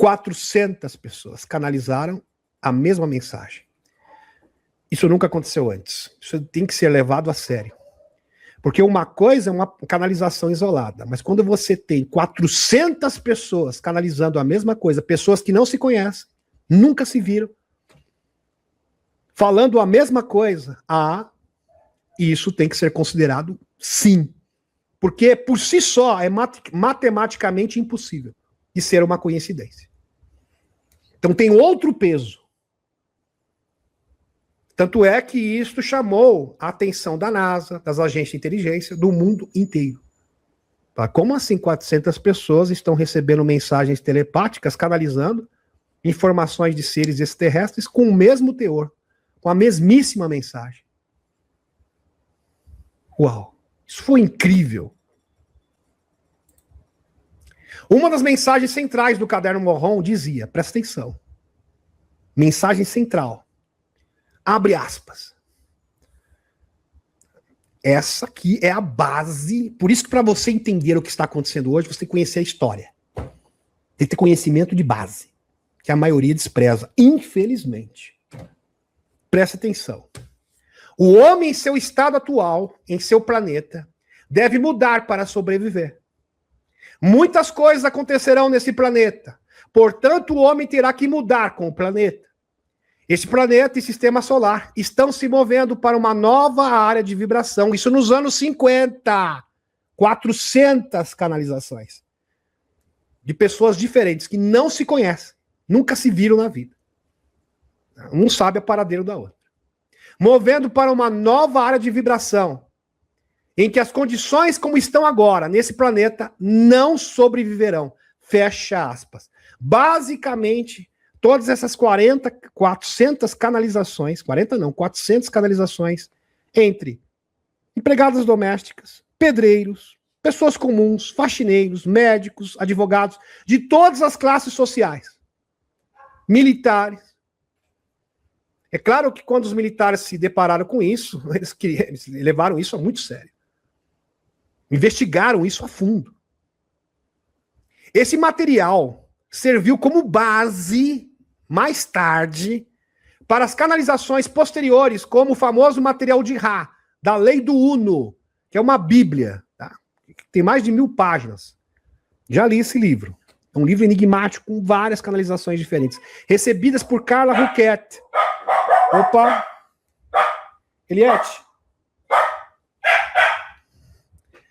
400 pessoas canalizaram a mesma mensagem. Isso nunca aconteceu antes. Isso tem que ser levado a sério. Porque uma coisa é uma canalização isolada, mas quando você tem 400 pessoas canalizando a mesma coisa, pessoas que não se conhecem, nunca se viram, falando a mesma coisa, isso tem que ser considerado sim. Porque por si só é matematicamente impossível de ser uma coincidência. Então tem outro peso. Tanto é que isso chamou a atenção da NASA, das agências de inteligência, do mundo inteiro. Como assim 400 pessoas estão recebendo mensagens telepáticas, canalizando informações de seres extraterrestres com o mesmo teor, com a mesmíssima mensagem? Uau! Isso foi incrível. Uma das mensagens centrais do Caderno Morron dizia, presta atenção, mensagem central, abre aspas. Essa aqui é a base, por isso que para você entender o que está acontecendo hoje, você tem que conhecer a história. Tem que ter conhecimento de base, que a maioria despreza, infelizmente. Presta atenção. O homem em seu estado atual, em seu planeta, deve mudar para sobreviver. Muitas coisas acontecerão nesse planeta. Portanto, o homem terá que mudar com o planeta. Esse planeta e sistema solar estão se movendo para uma nova área de vibração. Isso nos anos 50. 400 canalizações. De pessoas diferentes que não se conhecem. Nunca se viram na vida. Um sabe a paradeiro da outra. Movendo para uma nova área de vibração, em que as condições como estão agora, nesse planeta, não sobreviverão. Fecha aspas. Basicamente, todas essas 400 canalizações, 400 canalizações, entre empregadas domésticas, pedreiros, pessoas comuns, faxineiros, médicos, advogados, de todas as classes sociais, militares. É claro que quando os militares se depararam com isso, eles levaram isso a muito sério. Investigaram isso a fundo. Esse material serviu como base, mais tarde, para as canalizações posteriores, como o famoso material de Ra, da Lei do Uno, que é uma bíblia, tá? Tem mais de 1000 páginas. Já li esse livro. É um livro enigmático com várias canalizações diferentes, recebidas por Carla Ruckert. Opa! Eliette.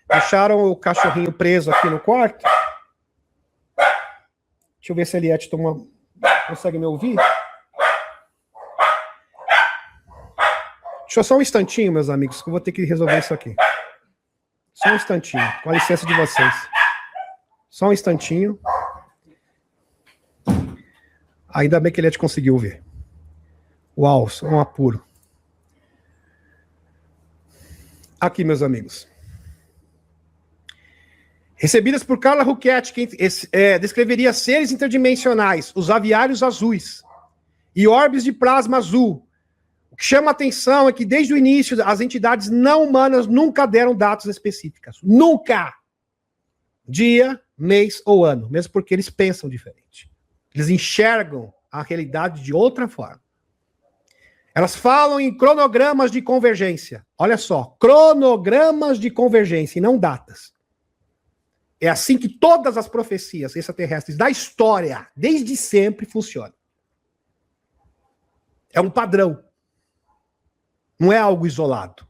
Deixaram o cachorrinho preso aqui no quarto? Deixa eu ver se a Eliette consegue me ouvir. Deixa eu só um instantinho, meus amigos, que eu vou ter que resolver isso aqui. Só um instantinho, com a licença de vocês. Só um instantinho. Ainda bem que a Eliette conseguiu ver. Uau, um apuro. Aqui, meus amigos. Recebidas por Carla Ruckert, que descreveria seres interdimensionais, os aviários azuis e orbes de plasma azul. O que chama a atenção é que, desde o início, as entidades não humanas nunca deram datas específicas. Nunca! Dia, mês ou ano. Mesmo porque eles pensam diferente. Eles enxergam a realidade de outra forma. Elas falam em cronogramas de convergência. Olha só, cronogramas de convergência e não datas. É assim que todas as profecias extraterrestres da história, desde sempre, funcionam. É um padrão. Não é algo isolado.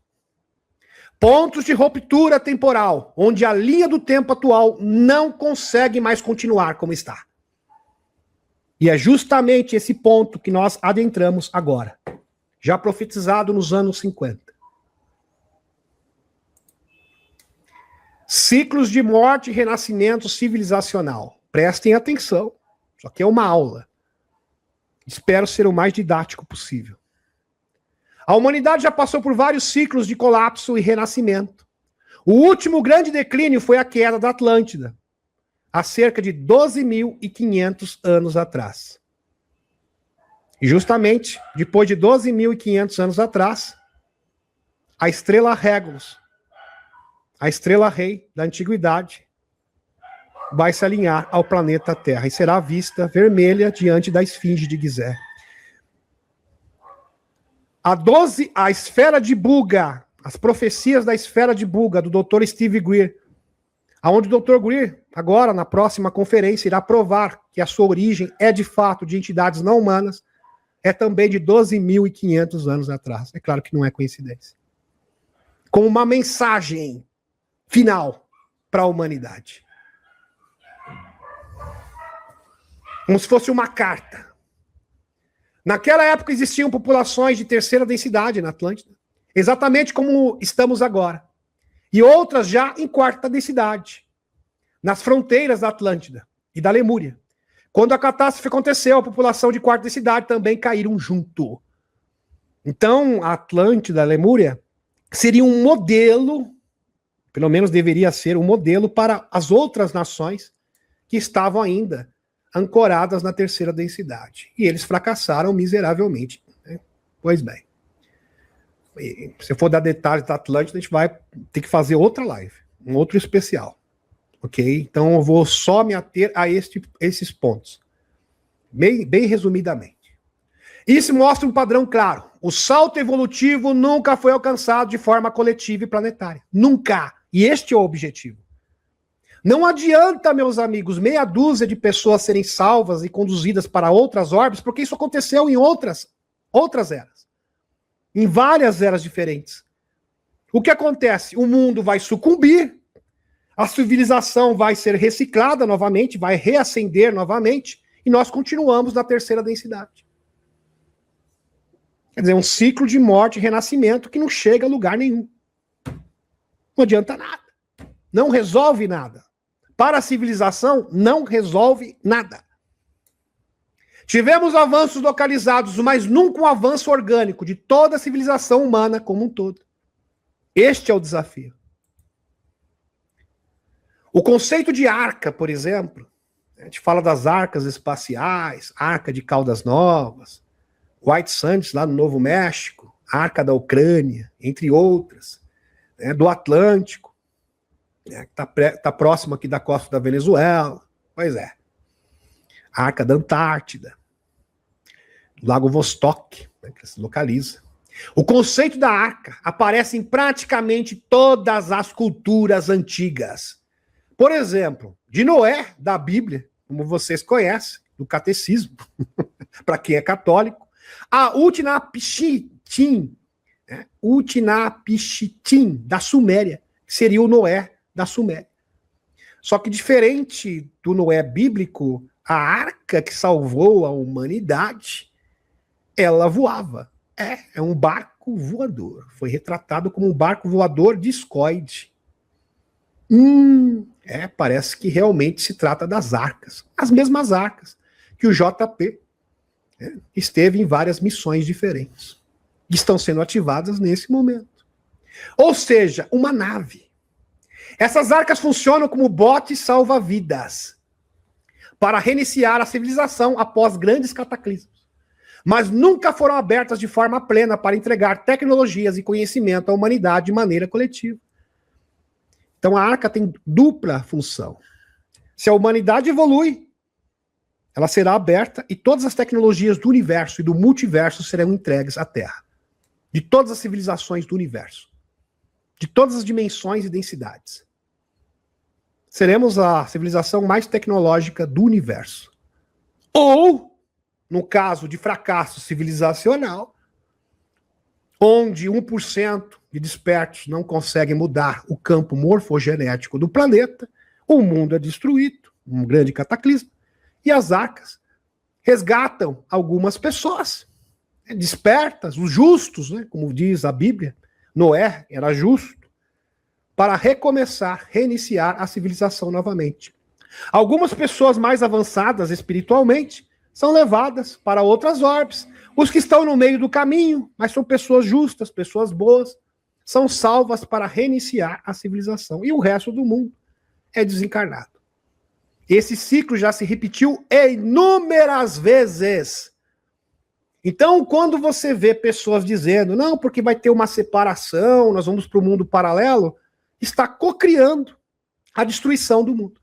Pontos de ruptura temporal, onde a linha do tempo atual não consegue mais continuar como está. E é justamente esse ponto que nós adentramos agora. Já profetizado nos anos 50. Ciclos de morte e renascimento civilizacional. Prestem atenção. Isso aqui é uma aula. Espero ser o mais didático possível. A humanidade já passou por vários ciclos de colapso e renascimento. O último grande declínio foi a queda da Atlântida, há cerca de 12.500 anos atrás. E justamente, depois de 12.500 anos atrás, a estrela Regulus, a estrela rei da antiguidade, vai se alinhar ao planeta Terra e será vista vermelha diante da esfinge de Gizé. A esfera de Buga, as profecias da esfera de Buga, do Dr. Steve Greer, aonde o Dr. Greer, agora, na próxima conferência, irá provar que a sua origem é, de fato, de entidades não humanas, é também de 12.500 anos atrás. É claro que não é coincidência. Com uma mensagem final para a humanidade. Como se fosse uma carta. Naquela época existiam populações de terceira densidade na Atlântida, exatamente como estamos agora. E outras já em quarta densidade, nas fronteiras da Atlântida e da Lemúria. Quando a catástrofe aconteceu, a população de quarta densidade também caíram junto. Então, a Atlântida, a Lemúria, seria um modelo, pelo menos deveria ser um modelo para as outras nações que estavam ainda ancoradas na terceira densidade. E eles fracassaram miseravelmente. Né? Pois bem. E, se eu for dar detalhes da Atlântida, a gente vai ter que fazer outra live, um outro especial. Ok? Então eu vou só me ater a esses pontos. Bem resumidamente. Isso mostra um padrão claro. O salto evolutivo nunca foi alcançado de forma coletiva e planetária. Nunca. E este é o objetivo. Não adianta, meus amigos, meia dúzia de pessoas serem salvas e conduzidas para outras órbitas, porque isso aconteceu em outras eras. Em várias eras diferentes. O que acontece? O mundo vai sucumbir, a civilização vai ser reciclada novamente, vai reacender novamente, e nós continuamos na terceira densidade. Quer dizer, um ciclo de morte e renascimento que não chega a lugar nenhum. Não adianta nada. Não resolve nada. Para a civilização, não resolve nada. Tivemos avanços localizados, mas nunca um avanço orgânico de toda a civilização humana como um todo. Este é o desafio. O conceito de arca, por exemplo, a gente fala das arcas espaciais, arca de Caldas Novas, White Sands, lá no Novo México, arca da Ucrânia, entre outras, né, do Atlântico, né, que tá próximo aqui da costa da Venezuela, pois é, a arca da Antártida, Lago Vostok, né, que se localiza. O conceito da arca aparece em praticamente todas as culturas antigas. Por exemplo, de Noé, da Bíblia, como vocês conhecem, do catecismo, para quem é católico, a Utnapishtim, né, Utnapishtim, da Suméria, que seria o Noé da Suméria. Só que diferente do Noé bíblico, a arca que salvou a humanidade, ela voava. É um barco voador. Foi retratado como um barco voador discoide. Parece que realmente se trata das arcas. As mesmas arcas que o JP esteve em várias missões diferentes. Estão sendo ativadas nesse momento. Ou seja, uma nave. Essas arcas funcionam como botes salva-vidas para reiniciar a civilização após grandes cataclismos. Mas nunca foram abertas de forma plena para entregar tecnologias e conhecimento à humanidade de maneira coletiva. Então a arca tem dupla função. Se a humanidade evolui, ela será aberta e todas as tecnologias do universo e do multiverso serão entregues à Terra. De todas as civilizações do universo. De todas as dimensões e densidades. Seremos a civilização mais tecnológica do universo. Ou, no caso de fracasso civilizacional, onde 1% de despertos não conseguem mudar o campo morfogenético do planeta, o mundo é destruído, um grande cataclismo, e as arcas resgatam algumas pessoas, despertas, os justos, né, como diz a Bíblia, Noé era justo, para recomeçar, reiniciar a civilização novamente. Algumas pessoas mais avançadas espiritualmente são levadas para outras orbes. Os que estão no meio do caminho, mas são pessoas justas, pessoas boas, são salvas para reiniciar a civilização. E o resto do mundo é desencarnado. Esse ciclo já se repetiu inúmeras vezes. Então, quando você vê pessoas dizendo, não, porque vai ter uma separação, nós vamos para o mundo paralelo, está cocriando a destruição do mundo.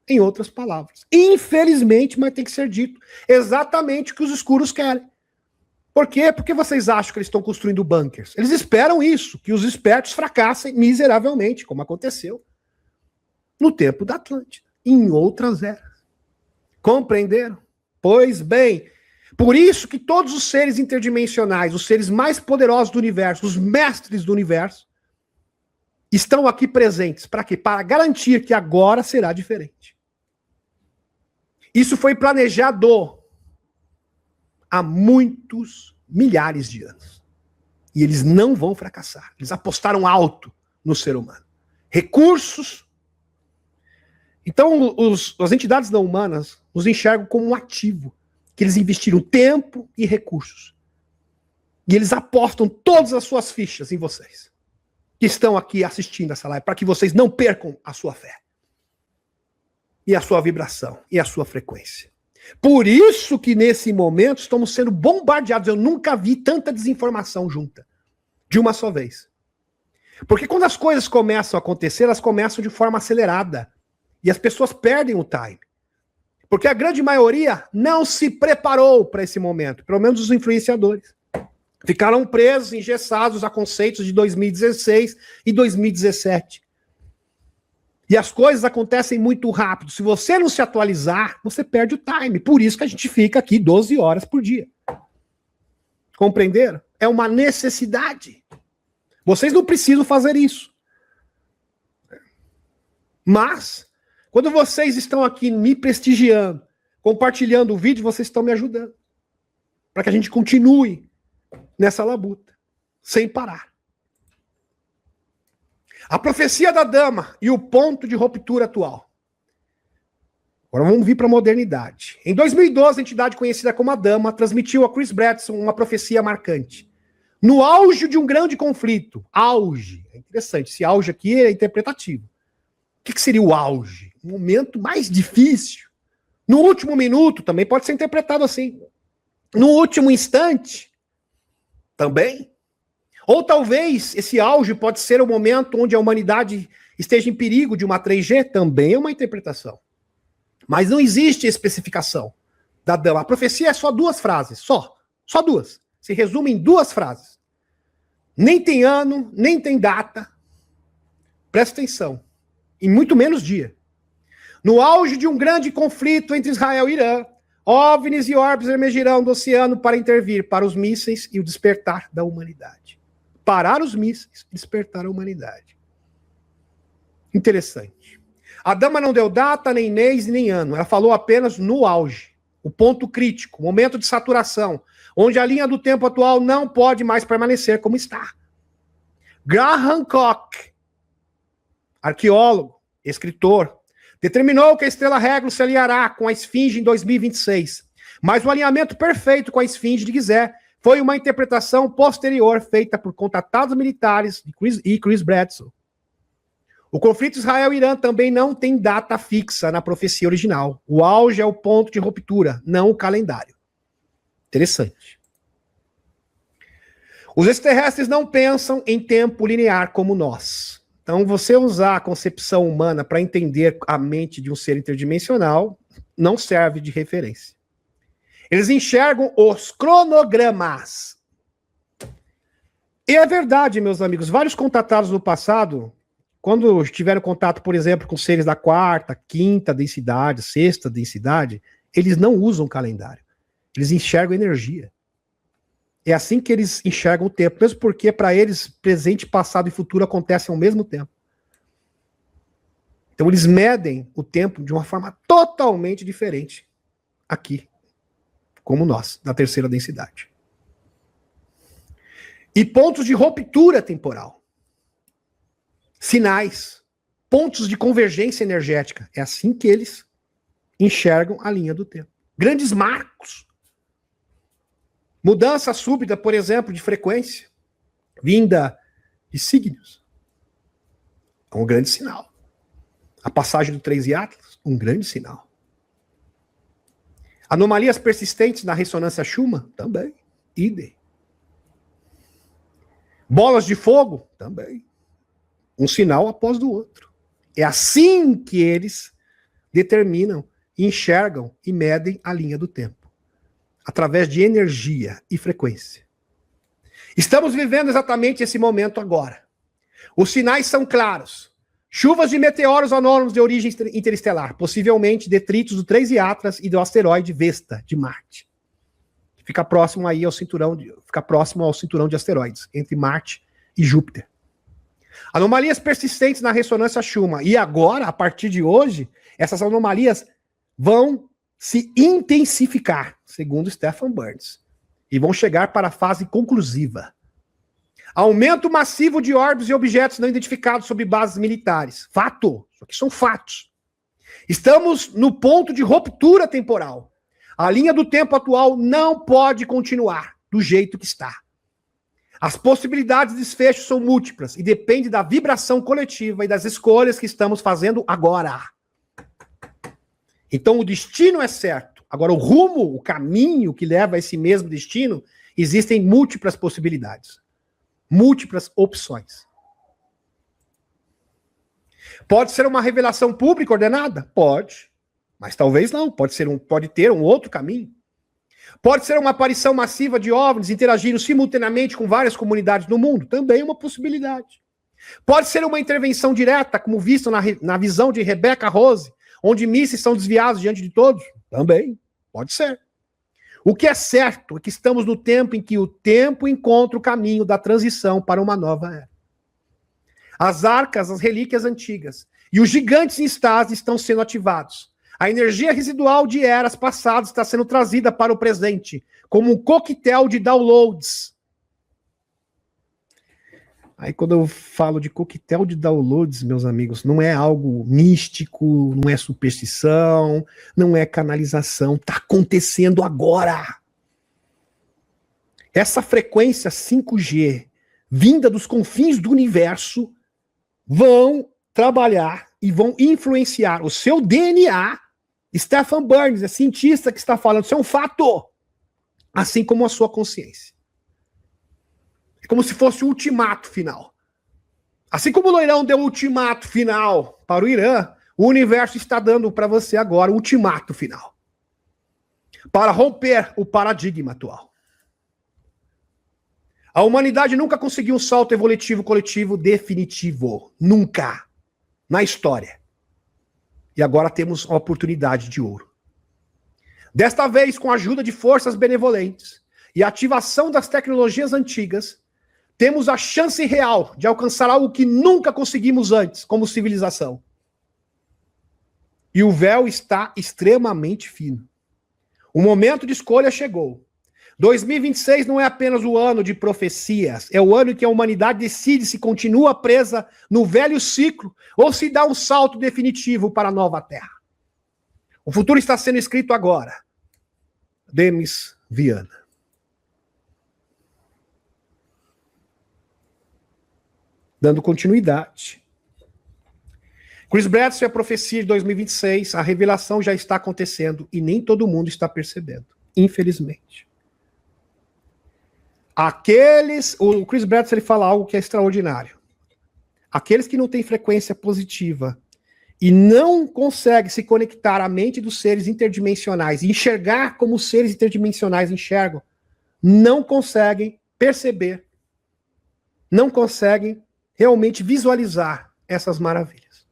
Em outras palavras. Infelizmente, mas tem que ser dito exatamente o que os escuros querem. Por quê? Porque vocês acham que eles estão construindo bunkers? Eles esperam isso, que os espertos fracassem miseravelmente, como aconteceu no tempo da Atlântida, em outras eras. Compreenderam? Pois bem, por isso que todos os seres interdimensionais, os seres mais poderosos do universo, os mestres do universo, estão aqui presentes. Para quê? Para garantir que agora será diferente. Isso foi planejado há muitos milhares de anos. E eles não vão fracassar. Eles apostaram alto no ser humano. Recursos. Então, as entidades não humanas nos enxergam como um ativo, que eles investiram tempo e recursos. E eles apostam todas as suas fichas em vocês, que estão aqui assistindo essa live, para que vocês não percam a sua fé, e a sua vibração, e a sua frequência. Por isso que nesse momento estamos sendo bombardeados. Eu nunca vi tanta desinformação junta, de uma só vez. Porque quando as coisas começam a acontecer, elas começam de forma acelerada. E as pessoas perdem o time. Porque a grande maioria não se preparou para esse momento, pelo menos os influenciadores. Ficaram presos, engessados a conceitos de 2016 e 2017. E as coisas acontecem muito rápido. Se você não se atualizar, você perde o time. Por isso que a gente fica aqui 12 horas por dia. Compreenderam? É uma necessidade. Vocês não precisam fazer isso. Mas, quando vocês estão aqui me prestigiando, compartilhando o vídeo, vocês estão me ajudando. Para que a gente continue nessa labuta, sem parar. A profecia da dama e o ponto de ruptura atual. Agora vamos vir para a modernidade. Em 2012, a entidade conhecida como a Dama transmitiu a Chris Bradson uma profecia marcante. No auge de um grande conflito. Auge. É interessante, esse auge aqui é interpretativo. O que seria o auge? Um momento mais difícil. No último minuto, também pode ser interpretado assim. No último instante, também. Ou talvez esse auge pode ser o momento onde a humanidade esteja em perigo de uma 3G, também é uma interpretação. Mas não existe especificação da Dama. A profecia é só 2 frases, só 2. Se resume em 2 frases. Nem tem ano, nem tem data. Presta atenção. E muito menos dia. No auge de um grande conflito entre Israel e Irã, OVNIs e orbes emergirão do oceano para intervir para os mísseis e o despertar da humanidade. Parar os mísseis e despertar a humanidade. Interessante. A Dama não deu data, nem mês, nem ano. Ela falou apenas no auge. O ponto crítico, o momento de saturação, onde a linha do tempo atual não pode mais permanecer como está. Graham Hancock, arqueólogo, escritor, determinou que a estrela Regulus se alinhará com a Esfinge em 2026. Mas o alinhamento perfeito com a Esfinge de Gizé foi uma interpretação posterior feita por contratados militares e Chris Bradson. O conflito Israel-Irã também não tem data fixa na profecia original. O auge é o ponto de ruptura, não o calendário. Interessante. Os extraterrestres não pensam em tempo linear como nós. Então, você usar a concepção humana para entender a mente de um ser interdimensional não serve de referência. Eles enxergam os cronogramas. E é verdade, meus amigos, vários contatados no passado, quando tiveram contato, por exemplo, com seres da 4ª, 5ª densidade, 6ª densidade, eles não usam calendário. Eles enxergam energia. É assim que eles enxergam o tempo, mesmo porque para eles presente, passado e futuro acontecem ao mesmo tempo. Então eles medem o tempo de uma forma totalmente diferente aqui, como nós, da 3ª densidade. E pontos de ruptura temporal. Sinais, pontos de convergência energética. É assim que eles enxergam a linha do tempo. Grandes marcos. Mudança súbita, por exemplo, de frequência, vinda de signos. É um grande sinal. A passagem do 3 e Atlas, um grande sinal. Anomalias persistentes na ressonância Schumann, também. Idem. Bolas de fogo, também. Um sinal após o outro. É assim que eles determinam, enxergam e medem a linha do tempo. através de energia e frequência. Estamos vivendo exatamente esse momento agora. Os sinais são claros. Chuvas de meteoros anônimos de origem interestelar, possivelmente detritos do 3 Iatras e do asteroide Vesta, de Marte. Fica próximo aí ao cinturão de asteroides, entre Marte e Júpiter. Anomalias persistentes na ressonância Schumann. E agora, a partir de hoje, essas anomalias vão se intensificar, segundo Stefan Burns, e vão chegar para a fase conclusiva. Aumento massivo de órbitas e objetos não identificados sobre bases militares. Fato. Isso aqui são fatos. Estamos no ponto de ruptura temporal. A linha do tempo atual não pode continuar do jeito que está. As possibilidades de desfecho são múltiplas e depende da vibração coletiva e das escolhas que estamos fazendo agora. Então o destino é certo. Agora o rumo, o caminho que leva a esse mesmo destino, existem múltiplas possibilidades. Múltiplas opções. Pode ser uma revelação pública ordenada? Pode. Mas talvez não. Pode ter um outro caminho. Pode ser uma aparição massiva de OVNIs interagindo simultaneamente com várias comunidades no mundo? Também é uma possibilidade. Pode ser uma intervenção direta, como visto na visão de Rebecca Rose, onde mísseis são desviados diante de todos? Também. Pode ser. O que é certo é que estamos no tempo em que o tempo encontra o caminho da transição para uma nova era. As arcas, as relíquias antigas e os gigantes em estase estão sendo ativados. A energia residual de eras passadas está sendo trazida para o presente, como um coquetel de downloads. Aí quando eu falo de coquetel de downloads, meus amigos, não é algo místico, não é superstição, não é canalização, está acontecendo agora. Essa frequência 5G, vinda dos confins do universo, vão trabalhar e vão influenciar o seu DNA. Stefan Burns é cientista que está falando, isso é um fato, assim como a sua consciência. É como se fosse o ultimato final. Assim como o Loirão deu o ultimato final para o Irã, o universo está dando para você agora o ultimato final. Para romper o paradigma atual. A humanidade nunca conseguiu um salto evolutivo coletivo definitivo. Nunca. Na história. E agora temos uma oportunidade de ouro. Desta vez, com a ajuda de forças benevolentes e a ativação das tecnologias antigas, temos a chance real de alcançar algo que nunca conseguimos antes, como civilização. E o véu está extremamente fino. O momento de escolha chegou. 2026 não é apenas o ano de profecias, é o ano em que a humanidade decide se continua presa no velho ciclo ou se dá um salto definitivo para a nova terra. O futuro está sendo escrito agora. Demis Viana. Dando continuidade. Chris Bradley, a profecia de 2026, a revelação já está acontecendo e nem todo mundo está percebendo, infelizmente. O Chris Bradley fala algo que é extraordinário. Aqueles que não têm frequência positiva e não conseguem se conectar à mente dos seres interdimensionais e enxergar como os seres interdimensionais enxergam, não conseguem perceber, não conseguem realmente visualizar essas maravilhas.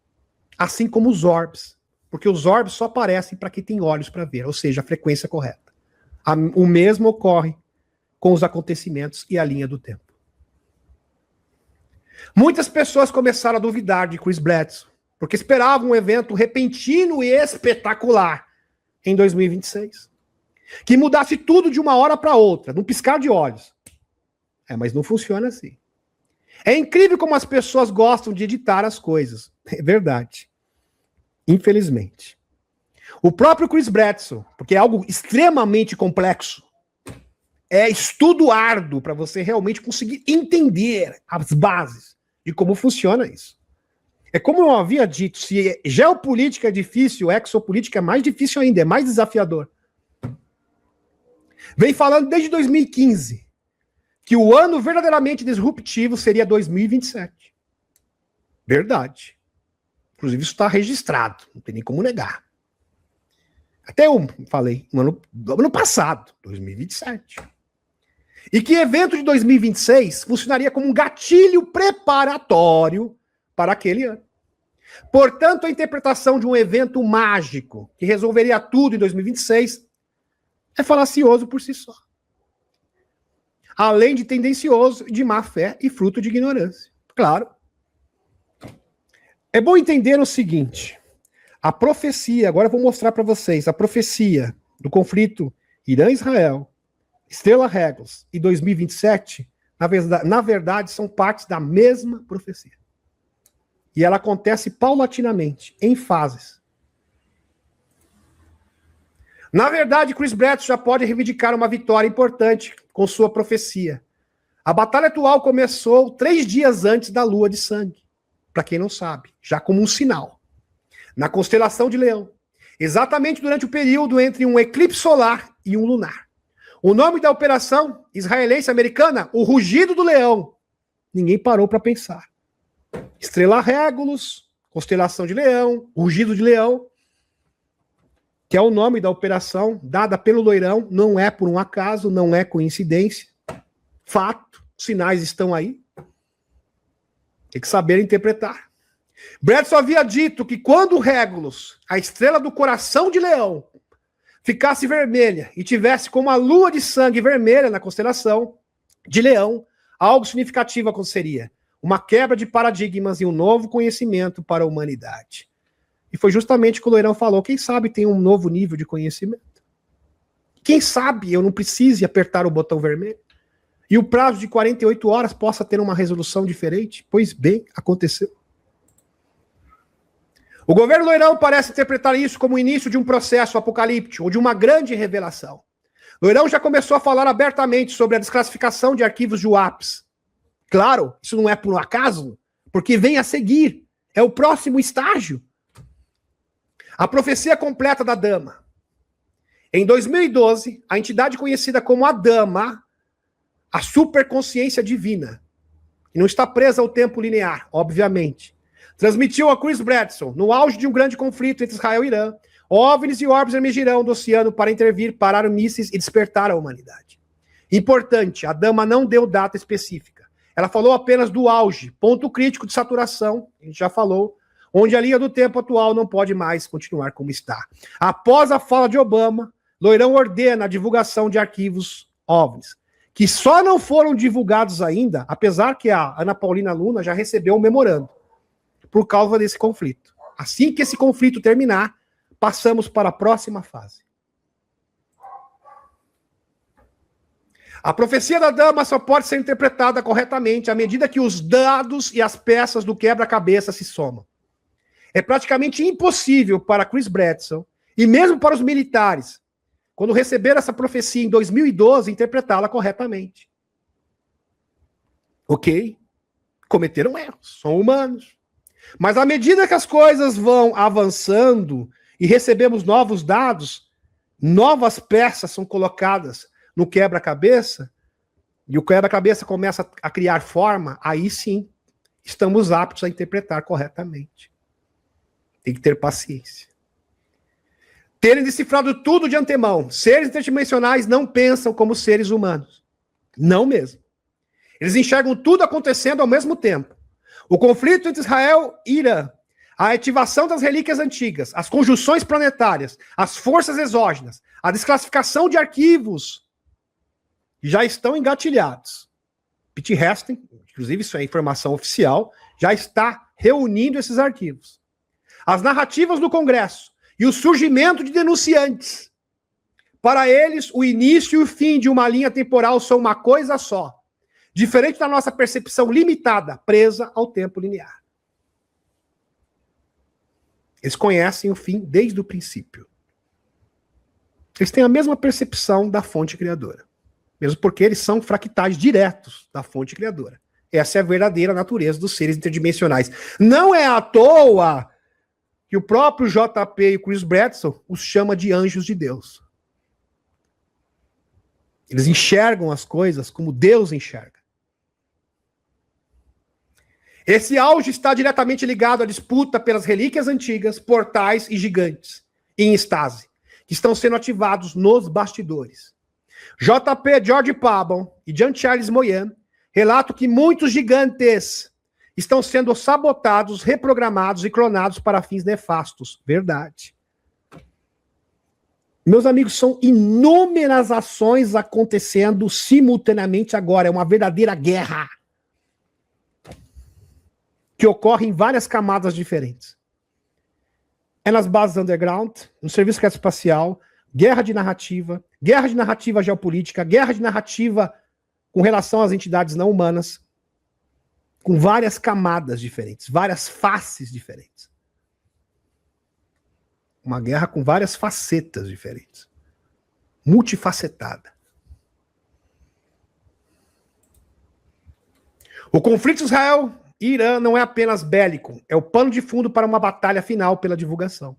Assim como os orbes, porque os orbes só aparecem para quem tem olhos para ver, ou seja, a frequência correta. O mesmo ocorre com os acontecimentos e a linha do tempo. Muitas pessoas começaram a duvidar de Chris Bradley, porque esperavam um evento repentino e espetacular em 2026. Que mudasse tudo de uma hora para outra, num piscar de olhos. Mas não funciona assim. É incrível como as pessoas gostam de editar as coisas. É verdade. Infelizmente. O próprio Chris Bradley, porque é algo extremamente complexo, é estudo árduo para você realmente conseguir entender as bases de como funciona isso. É como eu havia dito, se geopolítica é difícil, exopolítica é mais difícil ainda, é mais desafiador. Vem falando desde 2015 que o ano verdadeiramente disruptivo seria 2027. Verdade. Inclusive isso está registrado, não tem nem como negar. Até eu falei, no ano passado, 2027. E que evento de 2026 funcionaria como um gatilho preparatório para aquele ano. Portanto, a interpretação de um evento mágico que resolveria tudo em 2026 é falacioso por si só. Além de tendencioso, de má fé e fruto de ignorância. Claro. É bom entender o seguinte, a profecia, agora eu vou mostrar para vocês, a profecia do conflito Irã-Israel, Estrela Regos e 2027, na verdade, são partes da mesma profecia. E ela acontece paulatinamente, em fases. Na verdade, Chris Bretson já pode reivindicar uma vitória importante com sua profecia. A batalha atual começou 3 dias antes da lua de sangue. Para quem não sabe, já como um sinal. Na constelação de Leão. Exatamente durante o período entre um eclipse solar e um lunar. O nome da operação israelense americana, o Rugido do Leão. Ninguém parou para pensar. Estrela Regulus, constelação de Leão, Rugido de Leão, que é o nome da operação dada pelo Loirão, não é por um acaso, não é coincidência. Fato, sinais estão aí. Tem que saber interpretar. Bretson havia dito que quando o Regulus, a estrela do coração de Leão, ficasse vermelha e tivesse como a lua de sangue vermelha na constelação de Leão, algo significativo aconteceria. Uma quebra de paradigmas e um novo conhecimento para a humanidade. E foi justamente o que o Loirão falou. Quem sabe tem um novo nível de conhecimento? Quem sabe eu não precise apertar o botão vermelho? E o prazo de 48 horas possa ter uma resolução diferente? Pois bem, aconteceu. O governo Loirão parece interpretar isso como o início de um processo apocalíptico ou de uma grande revelação. Loirão já começou a falar abertamente sobre a desclassificação de arquivos de UAPs. Claro, isso não é por um acaso, porque vem a seguir. É o próximo estágio. A profecia completa da Dama. Em 2012, a entidade conhecida como a Dama, a superconsciência divina, que não está presa ao tempo linear, obviamente, transmitiu a Chris Bretson, no auge de um grande conflito entre Israel e Irã, OVNIs e orbes emergirão do oceano para intervir, parar mísseis e despertar a humanidade. Importante, a Dama não deu data específica. Ela falou apenas do auge, ponto crítico de saturação, a gente já falou, onde a linha do tempo atual não pode mais continuar como está. Após a fala de Obama, Loirão ordena a divulgação de arquivos OVNIs, que só não foram divulgados ainda, apesar que a Ana Paulina Luna já recebeu um memorando, por causa desse conflito. Assim que esse conflito terminar, passamos para a próxima fase. A profecia da Dama só pode ser interpretada corretamente à medida que os dados e as peças do quebra-cabeça se somam. É praticamente impossível para Chris Bretson, e mesmo para os militares, quando receberam essa profecia em 2012, interpretá-la corretamente. Ok? Cometeram erros, são humanos. Mas à medida que as coisas vão avançando e recebemos novos dados, novas peças são colocadas no quebra-cabeça, e o quebra-cabeça começa a criar forma, aí sim, estamos aptos a interpretar corretamente. Tem que ter paciência. Terem decifrado tudo de antemão. Seres interdimensionais não pensam como seres humanos. Não mesmo. Eles enxergam tudo acontecendo ao mesmo tempo. O conflito entre Israel e Irã, a ativação das relíquias antigas, as conjunções planetárias, as forças exógenas, a desclassificação de arquivos já estão engatilhados. Pete Heston, inclusive isso é informação oficial, já está reunindo esses arquivos. As narrativas do Congresso e o surgimento de denunciantes. Para eles, o início e o fim de uma linha temporal são uma coisa só. Diferente da nossa percepção limitada, presa ao tempo linear. Eles conhecem o fim desde o princípio. Eles têm a mesma percepção da fonte criadora. Mesmo porque eles são fractais diretos da fonte criadora. Essa é a verdadeira natureza dos seres interdimensionais. Não é à toa que o próprio JP e o Chris Bretson os chama de anjos de Deus. Eles enxergam as coisas como Deus enxerga. Esse auge está diretamente ligado à disputa pelas relíquias antigas, portais e gigantes, em estase, que estão sendo ativados nos bastidores. JP George Pabon e Jean-Charles Moyan relatam que muitos gigantes estão sendo sabotados, reprogramados e clonados para fins nefastos. Verdade. Meus amigos, são inúmeras ações acontecendo simultaneamente agora. É uma verdadeira guerra que ocorre em várias camadas diferentes. É nas bases underground, no serviço secreto espacial, guerra de narrativa geopolítica, guerra de narrativa com relação às entidades não humanas, com várias camadas diferentes, várias faces diferentes. Uma guerra com várias facetas diferentes. Multifacetada. O conflito Israel e Irã não é apenas bélico, é o pano de fundo para uma batalha final pela divulgação.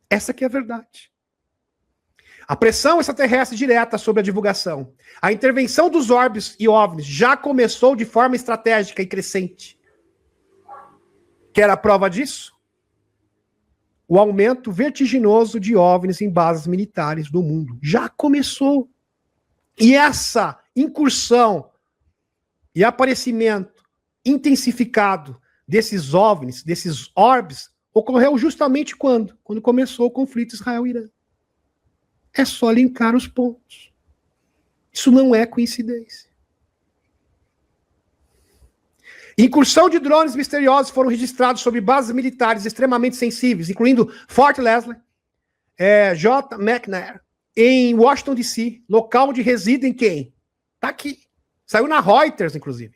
Essa que é a verdade. A pressão extraterrestre direta sobre a divulgação. A intervenção dos orbes e OVNIs já começou de forma estratégica e crescente. Quer a prova disso? O aumento vertiginoso de OVNIs em bases militares do mundo. Já começou. E essa incursão e aparecimento intensificado desses OVNIs, desses orbes, ocorreu justamente quando? Quando começou o conflito Israel-Irã. É só linkar os pontos. Isso não é coincidência. Incursão de drones misteriosos foram registrados sobre bases militares extremamente sensíveis, incluindo Fort Lesley, J. McNair, em Washington, D.C., local onde residem quem? Está aqui. Saiu na Reuters, inclusive.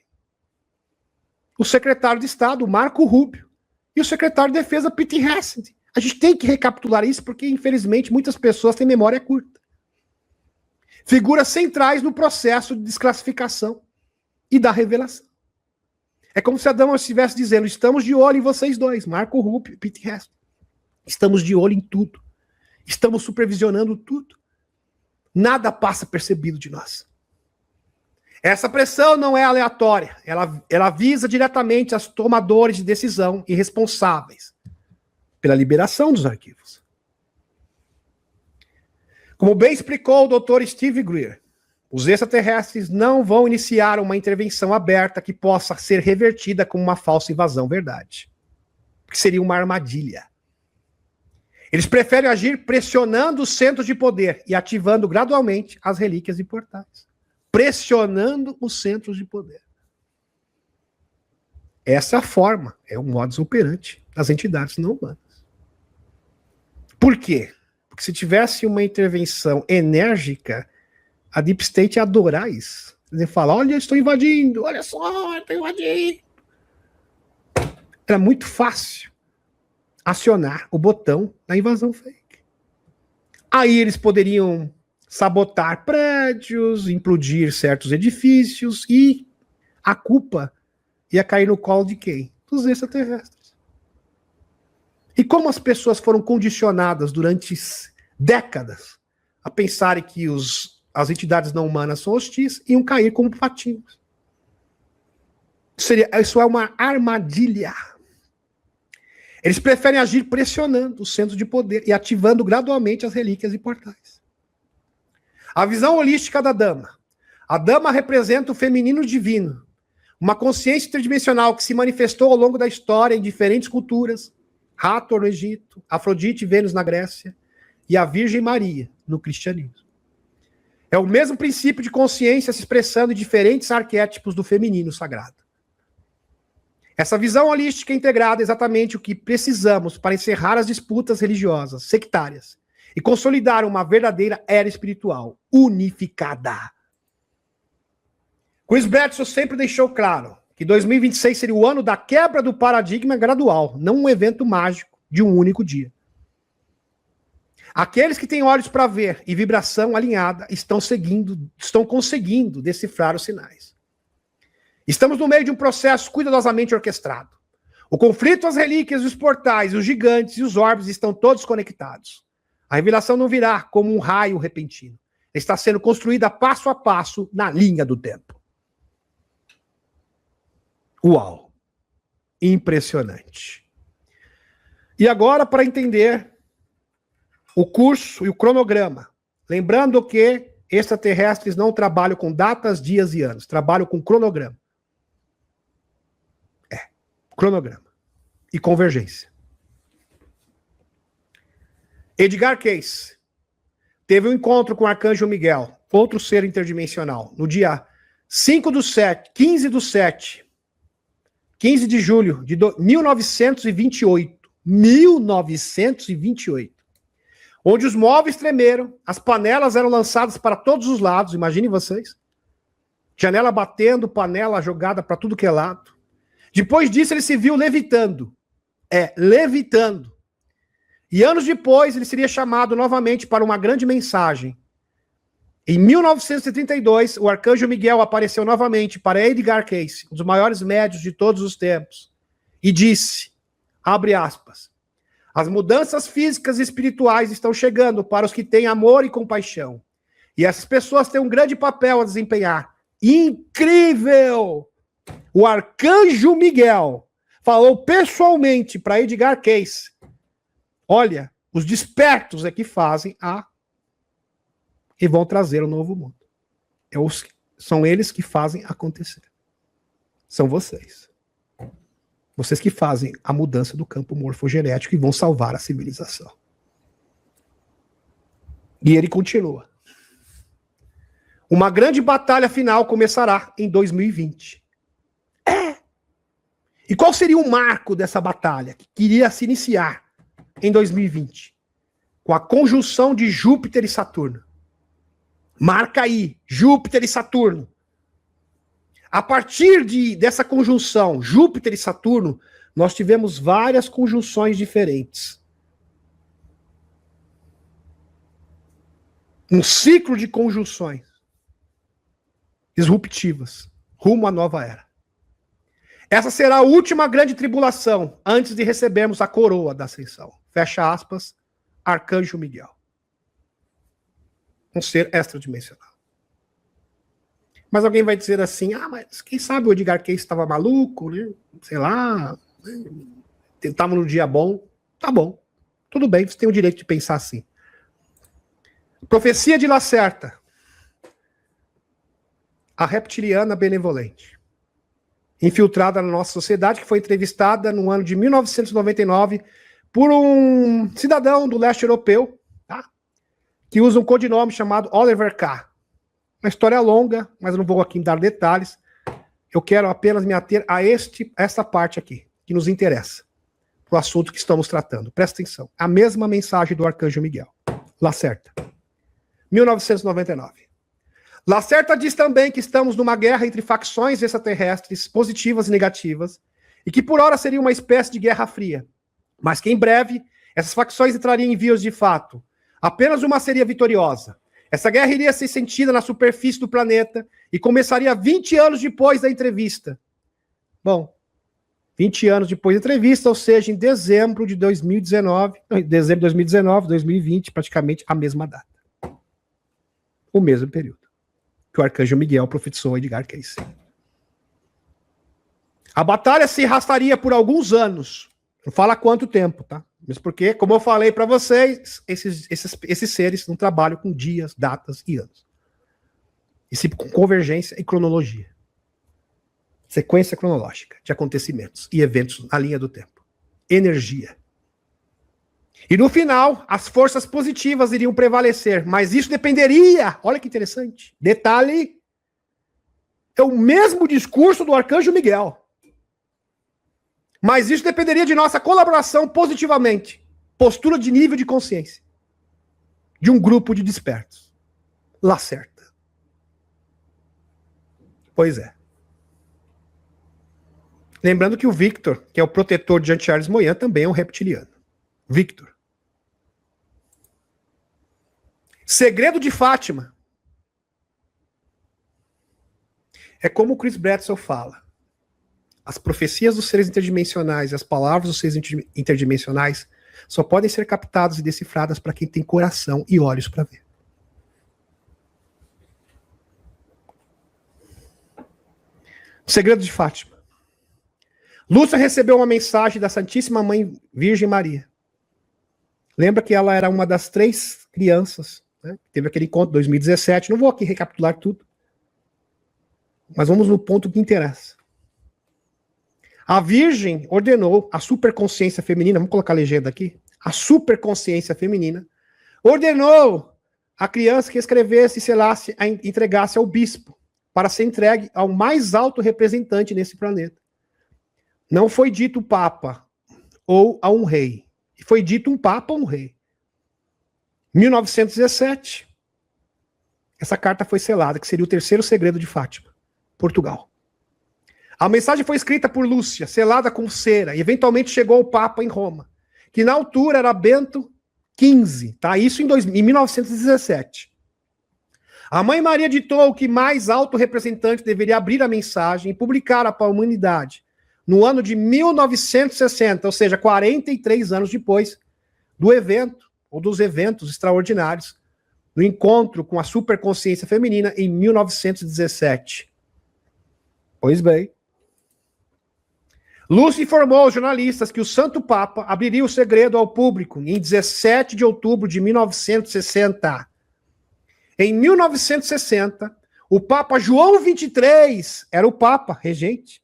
O secretário de Estado, Marco Rubio, e o secretário de Defesa, Pete Hegseth. A gente tem que recapitular isso porque, infelizmente, muitas pessoas têm memória curta. Figuras centrais no processo de desclassificação e da revelação. É como se Adão estivesse dizendo, estamos de olho em vocês dois, Marco Rubio e Pete Hegseth. Estamos de olho em tudo. Estamos supervisionando tudo. Nada passa percebido de nós. Essa pressão não é aleatória. Ela visa diretamente os tomadores de decisão e responsáveis pela liberação dos arquivos. Como bem explicou o Dr. Steve Greer, os extraterrestres não vão iniciar uma intervenção aberta que possa ser revertida como uma falsa invasão, verdade. Que seria uma armadilha. Eles preferem agir pressionando os centros de poder e ativando gradualmente as relíquias e portais. Pressionando os centros de poder. Essa é a forma, é o modus operandi das entidades não humanas. Por quê? Porque se tivesse uma intervenção enérgica, a Deep State ia adorar isso. Ele fala, olha, eu estou invadindo, olha só, eu estou invadindo. Era muito fácil acionar o botão da invasão fake. Aí eles poderiam sabotar prédios, implodir certos edifícios e a culpa ia cair no colo de quem? Dos extraterrestres. E como as pessoas foram condicionadas durante décadas a pensarem que as entidades não humanas são hostis, iam cair como patinhos. Isso é uma armadilha. Eles preferem agir pressionando os centros de poder e ativando gradualmente as relíquias e portais. A visão holística da Dama. A Dama representa o feminino divino, uma consciência interdimensional que se manifestou ao longo da história em diferentes culturas, Hathor no Egito, Afrodite e Vênus na Grécia, e a Virgem Maria no cristianismo. É o mesmo princípio de consciência se expressando em diferentes arquétipos do feminino sagrado. Essa visão holística é integrada exatamente o que precisamos para encerrar as disputas religiosas, sectárias, e consolidar uma verdadeira era espiritual, unificada. Chris Bledsoe sempre deixou claro que 2026 seria o ano da quebra do paradigma gradual, não um evento mágico de um único dia. Aqueles que têm olhos para ver e vibração alinhada estão conseguindo decifrar os sinais. Estamos no meio de um processo cuidadosamente orquestrado. O conflito, as relíquias, os portais, os gigantes e os orbes estão todos conectados. A revelação não virá como um raio repentino. Está sendo construída passo a passo na linha do tempo. Uau! Impressionante. E agora, para entender o curso e o cronograma. Lembrando que extraterrestres não trabalham com datas, dias e anos, trabalham com cronograma. Cronograma e convergência. Edgar Cayce teve um encontro com o Arcanjo Miguel, outro ser interdimensional, no dia 15 de julho de 1928. 1928. Onde os móveis tremeram, as panelas eram lançadas para todos os lados, imaginem vocês. Janela batendo, panela jogada para tudo que é lado. Depois disso, ele se viu levitando. Levitando. E anos depois, ele seria chamado novamente para uma grande mensagem. Em 1932, o Arcanjo Miguel apareceu novamente para Edgar Cayce, um dos maiores médiuns de todos os tempos, e disse, abre aspas, as mudanças físicas e espirituais estão chegando para os que têm amor e compaixão. E essas pessoas têm um grande papel a desempenhar. Incrível! O Arcanjo Miguel falou pessoalmente para Edgar Cayce, olha, os despertos é que fazem e vão trazer o novo mundo. São eles que fazem acontecer. São vocês. Vocês que fazem a mudança do campo morfogenético e vão salvar a civilização. E ele continua. Uma grande batalha final começará em 2020. E qual seria o marco dessa batalha que queria se iniciar em 2020? Com a conjunção de Júpiter e Saturno. Marca aí, Júpiter e Saturno. A partir dessa conjunção, Júpiter e Saturno, nós tivemos várias conjunções diferentes. Um ciclo de conjunções disruptivas, rumo à nova era. Essa será a última grande tribulação antes de recebermos a coroa da ascensão. Fecha aspas, Arcanjo Miguel. Um ser extradimensional. Mas alguém vai dizer assim, mas quem sabe o Edgar Cayce estava maluco, né? Sei lá, estava no dia bom. Tá bom, tudo bem, você tem o direito de pensar assim. Profecia de Lacerta. A reptiliana benevolente. Infiltrada na nossa sociedade, que foi entrevistada no ano de 1999 por um cidadão do leste europeu, tá? Que usa um codinome chamado Oliver K. Uma história longa, mas eu não vou aqui dar detalhes. Eu quero apenas me ater a esta parte aqui, que nos interessa, para o assunto que estamos tratando. Presta atenção. A mesma mensagem do Arcanjo Miguel. Lacerta. 1999. Lacerta diz também que estamos numa guerra entre facções extraterrestres, positivas e negativas, e que por hora seria uma espécie de guerra fria, mas que em breve essas facções entrariam em vias de fato. Apenas uma seria vitoriosa. Essa guerra iria ser sentida na superfície do planeta e começaria 20 anos depois da entrevista. Bom, 20 anos depois da entrevista, ou seja, em dezembro de 2019, 2020, praticamente a mesma data. O mesmo período que o Arcanjo Miguel profetizou a Edgar Cayce. A batalha se arrastaria por alguns anos. Não fala quanto tempo, tá? Mesmo porque, como eu falei para vocês, esses seres não trabalham com dias, datas e anos. E sim com convergência e cronologia. Sequência cronológica de acontecimentos e eventos na linha do tempo. Energia. E no final, as forças positivas iriam prevalecer, mas isso dependeria, olha que interessante, detalhe, é o mesmo discurso do Arcanjo Miguel. Mas isso dependeria de nossa colaboração positivamente, postura de nível de consciência, de um grupo de despertos. Lacerta. Pois é. Lembrando que o Victor, que é o protetor de Jean-Charles Moyan, também é um reptiliano. Victor. Segredo de Fátima. É como o Chris Bradshall fala. As profecias dos seres interdimensionais e as palavras dos seres interdimensionais só podem ser captadas e decifradas para quem tem coração e olhos para ver. O segredo de Fátima. Lúcia recebeu uma mensagem da Santíssima Mãe Virgem Maria. Lembra que ela era uma das 3 crianças, né? Teve aquele encontro em 2017. Não vou aqui recapitular tudo, mas vamos no ponto que interessa. A Virgem ordenou a superconsciência feminina, vamos colocar a legenda aqui, a superconsciência feminina, ordenou a criança que escrevesse, selasse, entregasse ao bispo, para ser entregue ao mais alto representante nesse planeta. Não foi dito papa ou a um rei. Foi dito um papa ou um rei. 1917, essa carta foi selada, que seria o terceiro segredo de Fátima, Portugal. A mensagem foi escrita por Lúcia, selada com cera, e eventualmente chegou ao Papa em Roma, que na altura era Bento XV, tá? Isso em 1917. A Mãe Maria ditou que mais alto representante deveria abrir a mensagem e publicar para a humanidade no ano de 1960, ou seja, 43 anos depois do evento, ou dos eventos extraordinários, do encontro com a superconsciência feminina em 1917. Pois bem, Lúcia informou aos jornalistas que o Santo Papa abriria o segredo ao público em 17 de outubro de 1960. Em 1960, o Papa João XXIII era o Papa regente.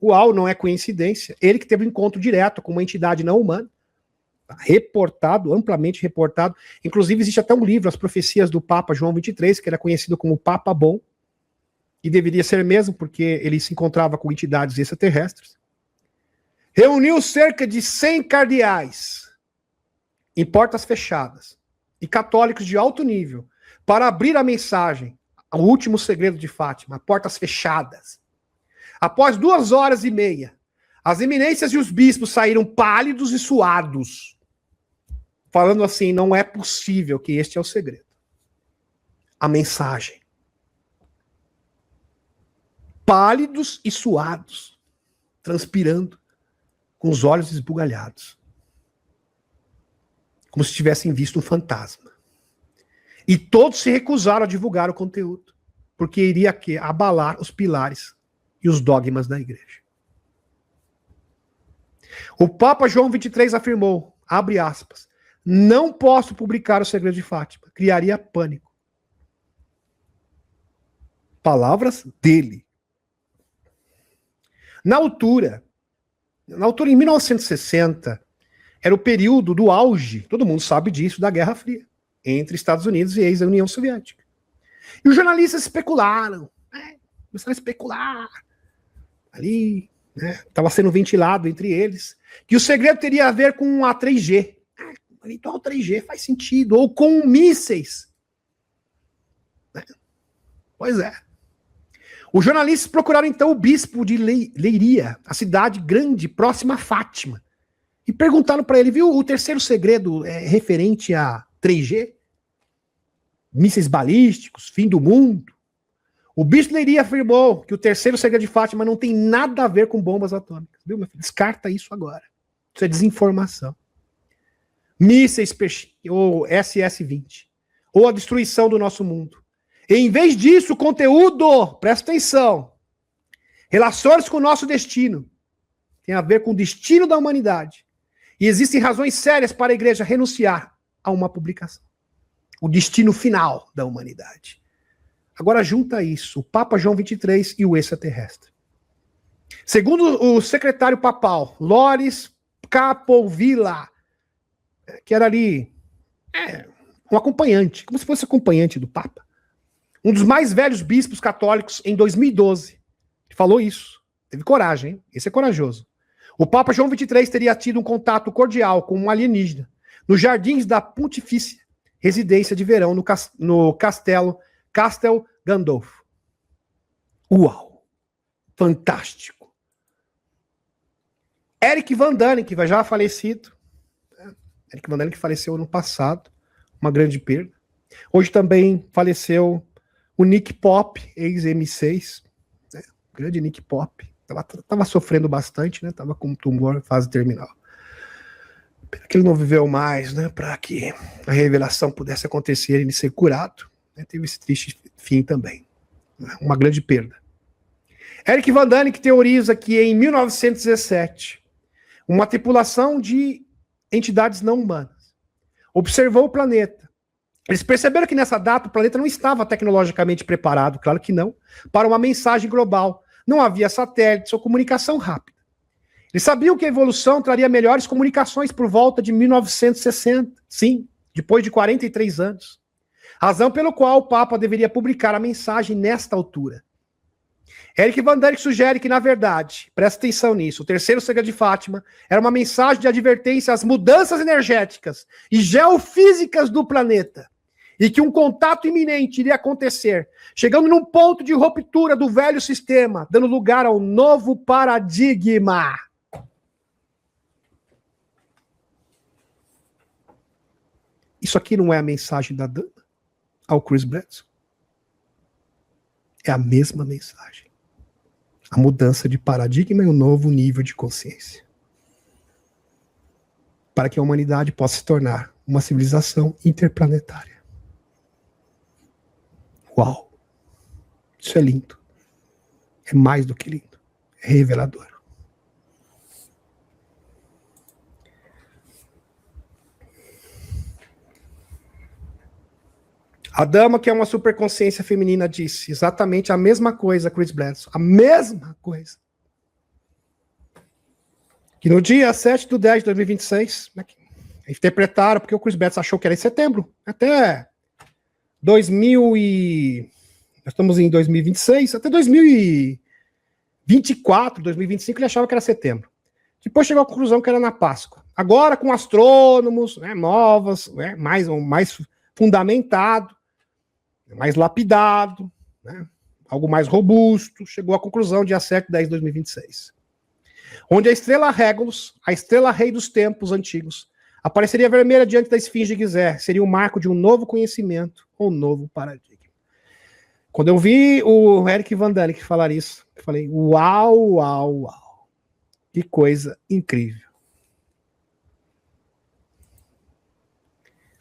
Uau, não é coincidência. Ele que teve um encontro direto com uma entidade não humana. Reportado, amplamente reportado. Inclusive, existe até um livro, As Profecias do Papa João XXIII, que era conhecido como Papa Bom. E deveria ser mesmo, porque ele se encontrava com entidades extraterrestres. Reuniu cerca de 100 cardeais em portas fechadas e católicos de alto nível para abrir a mensagem, o último segredo de Fátima, portas fechadas. Após 2h30, as eminências e os bispos saíram pálidos e suados, falando assim, não é possível que este é o segredo. A mensagem. Pálidos e suados, transpirando, com os olhos esbugalhados, como se tivessem visto um fantasma. E todos se recusaram a divulgar o conteúdo, porque iria abalar os pilares e os dogmas da igreja. O Papa João XXIII afirmou, abre aspas, não posso publicar o segredo de Fátima, criaria pânico. Palavras dele. Na altura, em 1960, era o período do auge, todo mundo sabe disso, da Guerra Fria, entre Estados Unidos e ex-União Soviética. E os jornalistas especularam, começaram a especular, ali, estava sendo ventilado entre eles, que o segredo teria a ver com a 3G. Então a 3G faz sentido, ou com mísseis. Pois é. Os jornalistas procuraram então o bispo de Leiria, a cidade grande, próxima a Fátima, e perguntaram para ele, viu, o terceiro segredo é referente a 3G? Mísseis balísticos, fim do mundo? O bispo de Leiria afirmou que o terceiro segredo de Fátima não tem nada a ver com bombas atômicas. Viu, meu filho? Descarta isso agora. Isso é desinformação. Mísseis ou SS-20, ou a destruição do nosso mundo. Em vez disso, o conteúdo, presta atenção, relações com o nosso destino, tem a ver com o destino da humanidade. E existem razões sérias para a igreja renunciar a uma publicação. O destino final da humanidade. Agora junta isso, o Papa João XXIII e o extraterrestre. Segundo o secretário papal, Loris Capovilla, que era ali um acompanhante, como se fosse acompanhante do Papa, um dos mais velhos bispos católicos em 2012, falou isso. Teve coragem, hein? Esse é corajoso. O Papa João XXIII teria tido um contato cordial com um alienígena nos jardins da Pontifícia Residência de Verão no Castelo Castel Gandolfo. Uau! Fantástico! Eric Van Dannen, que já falecido. Eric Van Dannen que faleceu ano passado, uma grande perda. Hoje também faleceu o Nick Pop, ex-M6, grande Nick Pop, tava sofrendo bastante, né? Tava com tumor, fase terminal. Pena que ele não viveu mais, né? Para que a revelação pudesse acontecer e ele ser curado. Né? Teve esse triste fim também. Uma grande perda. Eric Van Dannen que teoriza que em 1917, uma tripulação de entidades não humanas observou o planeta. Eles perceberam que nessa data o planeta não estava tecnologicamente preparado, claro que não, para uma mensagem global. Não havia satélites ou comunicação rápida. Eles sabiam que a evolução traria melhores comunicações por volta de 1960, sim, depois de 43 anos. Razão pelo qual o Papa deveria publicar a mensagem nesta altura. Eric Van Daniken sugere que, na verdade, presta atenção nisso, o terceiro segredo de Fátima era uma mensagem de advertência às mudanças energéticas e geofísicas do planeta, e que um contato iminente iria acontecer, chegando num ponto de ruptura do velho sistema, dando lugar ao novo paradigma. Isso aqui não é a mensagem da Dana ao Chris Bledsoe? É a mesma mensagem. A mudança de paradigma e um novo nível de consciência. Para que a humanidade possa se tornar uma civilização interplanetária. Uau! Isso é lindo. É mais do que lindo. É revelador. A dama, que é uma superconsciência feminina, disse exatamente a mesma coisa, Chris Bledsoe. A mesma coisa. Que no dia 7/10 de 2026, interpretaram, porque o Chris Bledsoe achou que era em setembro. Até 2000 e... Nós estamos em 2026, até 2024, 2025, ele achava que era setembro. Depois chegou à conclusão que era na Páscoa. Agora, com astrônomos, novas, mais fundamentado, mais lapidado, algo mais robusto, chegou à conclusão dia 7/10 de 2026. Onde a estrela Regulus, a estrela rei dos tempos antigos, apareceria vermelha diante da esfinge de Gizé, seria o marco de um novo conhecimento ou um novo paradigma. Quando eu vi o Eric Van Daniken falar isso, eu falei, uau, uau, uau. Que coisa incrível.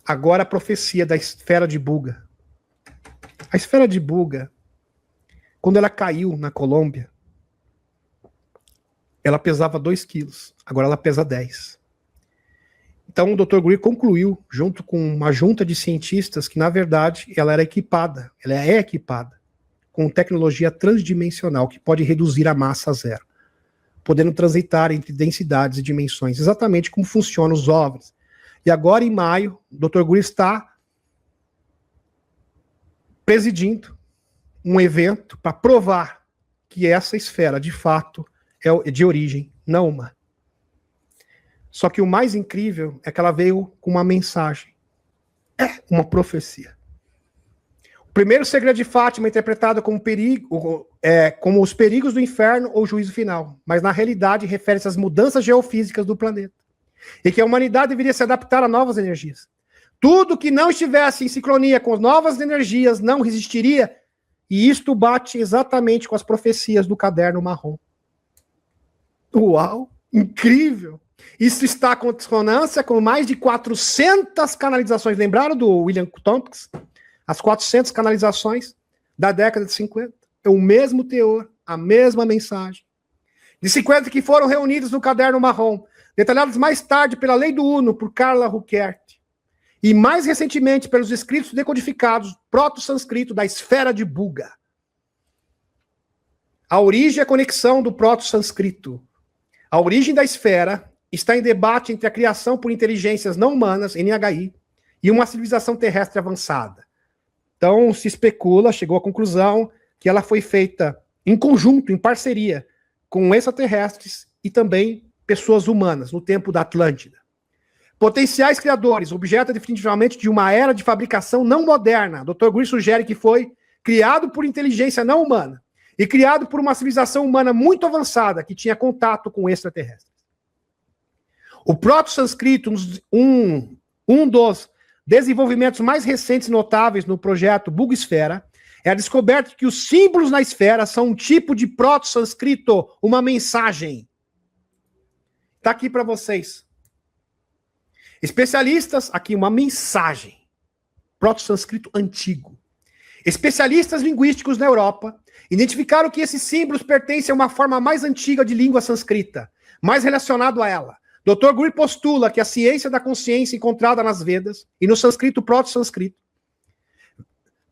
Agora a profecia da esfera de Buga. A esfera de Buga, quando ela caiu na Colômbia, ela pesava 2 quilos. Agora ela pesa 10. Então o Dr. Greer concluiu, junto com uma junta de cientistas, que na verdade ela é equipada com tecnologia transdimensional, que pode reduzir a massa a zero, podendo transitar entre densidades e dimensões, exatamente como funcionam os OVNIs. E agora, em maio, o Dr. Greer está presidindo um evento para provar que essa esfera, de fato, é de origem não humana. Só que o mais incrível é que ela veio com uma mensagem. É uma profecia. O primeiro segredo de Fátima é interpretado como perigo, como os perigos do inferno ou juízo final, mas na realidade refere-se às mudanças geofísicas do planeta. E que a humanidade deveria se adaptar a novas energias. Tudo que não estivesse em sincronia com as novas energias não resistiria, e isto bate exatamente com as profecias do caderno marrom. Uau! Incrível! Isso está com consonância com mais de 400 canalizações. Lembraram do William Tompkins? As 400 canalizações da década de 50. É o mesmo teor, a mesma mensagem. De 50 que foram reunidos no caderno marrom, detalhados mais tarde pela Lei do Uno, por Carla Ruckert, e mais recentemente pelos escritos decodificados proto-sânscrito da esfera de Buga. A origem e a conexão do proto-sânscrito. A origem da esfera está em debate entre a criação por inteligências não humanas, NHI, e uma civilização terrestre avançada. Então, se especula, chegou à conclusão que ela foi feita em conjunto, em parceria, com extraterrestres e também pessoas humanas, no tempo da Atlântida. Potenciais criadores, objeto definitivamente de uma era de fabricação não moderna. Dr. Greer sugere que foi criado por inteligência não humana e criado por uma civilização humana muito avançada que tinha contato com extraterrestres. O proto-sânscrito, um dos desenvolvimentos mais recentes e notáveis no projeto Buga-esfera, é a descoberta de que os símbolos na esfera são um tipo de proto-sânscrito, uma mensagem. Está aqui para vocês. Especialistas, aqui uma mensagem. Proto-sânscrito antigo. Especialistas linguísticos na Europa identificaram que esses símbolos pertencem a uma forma mais antiga de língua sânscrita, mais relacionado a ela, Dr. Guri postula que a ciência da consciência encontrada nas Vedas e no sânscrito proto-sânscrito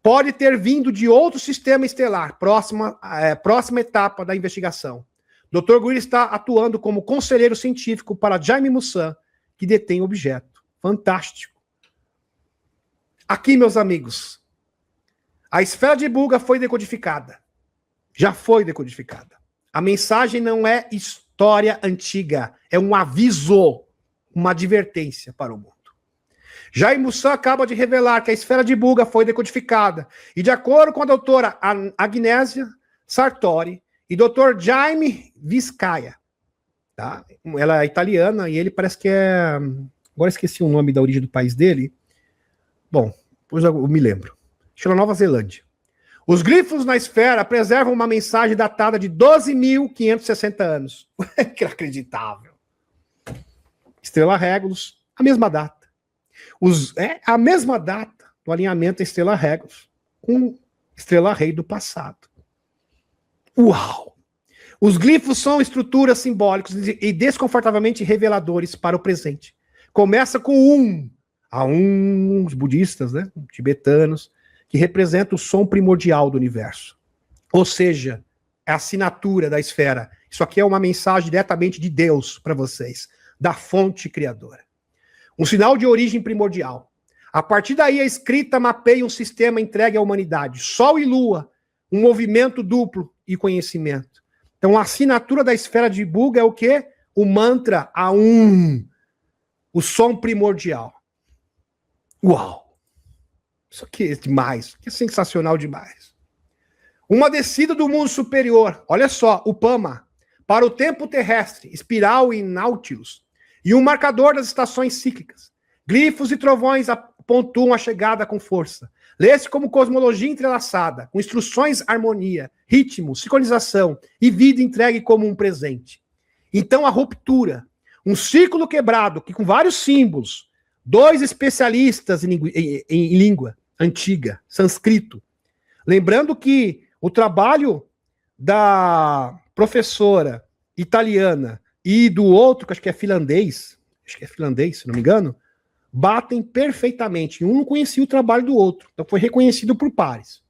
pode ter vindo de outro sistema estelar, próxima etapa da investigação. Dr. Guri está atuando como conselheiro científico para Jaime Maussan, que detém o objeto. Fantástico. Aqui, meus amigos, a esfera de Buga foi decodificada. Já foi decodificada. A mensagem não é história antiga, é um aviso, uma advertência para o mundo. Jaime Maussan acaba de revelar que a esfera de Buga foi decodificada. E de acordo com a doutora Agnésia Sartori e doutor Jaime Vizcaia, tá? Ela é italiana e ele parece que é... Agora esqueci o nome da origem do país dele. Bom, depois eu me lembro. Acho que é na Nova Zelândia. Os glifos na esfera preservam uma mensagem datada de 12.560 anos. Que inacreditável. Estrela Regulus, a mesma data. A mesma data do alinhamento Estrela Regulus com Estrela Rei do passado. Uau! Os glifos são estruturas simbólicas e desconfortavelmente reveladores para o presente. Começa com os budistas, né, tibetanos, que representa o som primordial do universo. Ou seja, é a assinatura da esfera. Isso aqui é uma mensagem diretamente de Deus para vocês, da fonte criadora. Um sinal de origem primordial. A partir daí, a escrita mapeia um sistema entregue à humanidade. Sol e Lua, um movimento duplo e conhecimento. Então, a assinatura da esfera de Buga é o quê? O mantra Aum, o som primordial. Uau! Isso aqui é demais, isso aqui é sensacional demais. Uma descida do mundo superior, olha só, o Pama, para o tempo terrestre, espiral e Nautilus, e um marcador das estações cíclicas. Glifos e trovões pontuam a chegada com força. Lê-se como cosmologia entrelaçada, com instruções, harmonia, ritmo, sincronização e vida entregue como um presente. Então a ruptura, um círculo quebrado, que com vários símbolos, dois especialistas em língua antiga, sânscrito. Lembrando que o trabalho da professora italiana e do outro, que acho que é finlandês, se não me engano, batem perfeitamente. Um não conhecia o trabalho do outro, então foi reconhecido por pares.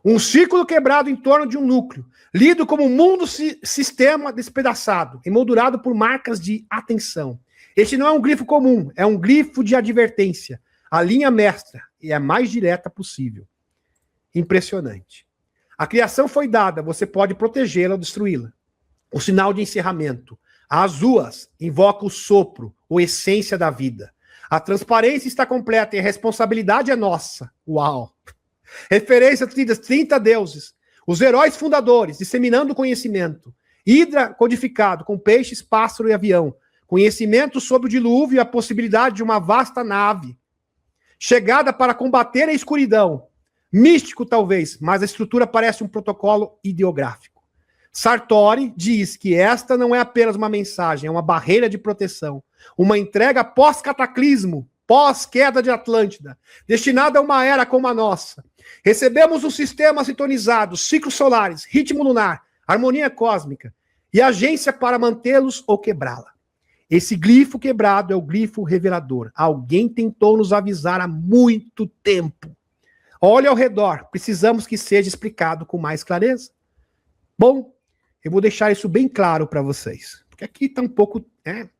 Um círculo quebrado em torno de um núcleo, lido como um mundo-sistema despedaçado, emoldurado por marcas de atenção. Este não é um glifo comum, é um glifo de advertência. A linha mestra, e é a mais direta possível. Impressionante. A criação foi dada, você pode protegê-la ou destruí-la. O sinal de encerramento. As ruas invoca o sopro, ou essência da vida. A transparência está completa e a responsabilidade é nossa. Uau! Referência 30 deuses. Os heróis fundadores, disseminando o conhecimento. Hidra codificado com peixes, pássaro e avião. Conhecimento sobre o dilúvio e a possibilidade de uma vasta nave. Chegada para combater a escuridão. Místico, talvez, mas a estrutura parece um protocolo ideográfico. Sartori diz que esta não é apenas uma mensagem, é uma barreira de proteção. Uma entrega pós-cataclismo, pós-queda de Atlântida, destinada a uma era como a nossa. Recebemos um sistema sintonizado, ciclos solares, ritmo lunar, harmonia cósmica e agência para mantê-los ou quebrá-la. Esse glifo quebrado é o glifo revelador. Alguém tentou nos avisar há muito tempo. Olhe ao redor, precisamos que seja explicado com mais clareza. Bom, eu vou deixar isso bem claro para vocês, porque aqui está um pouco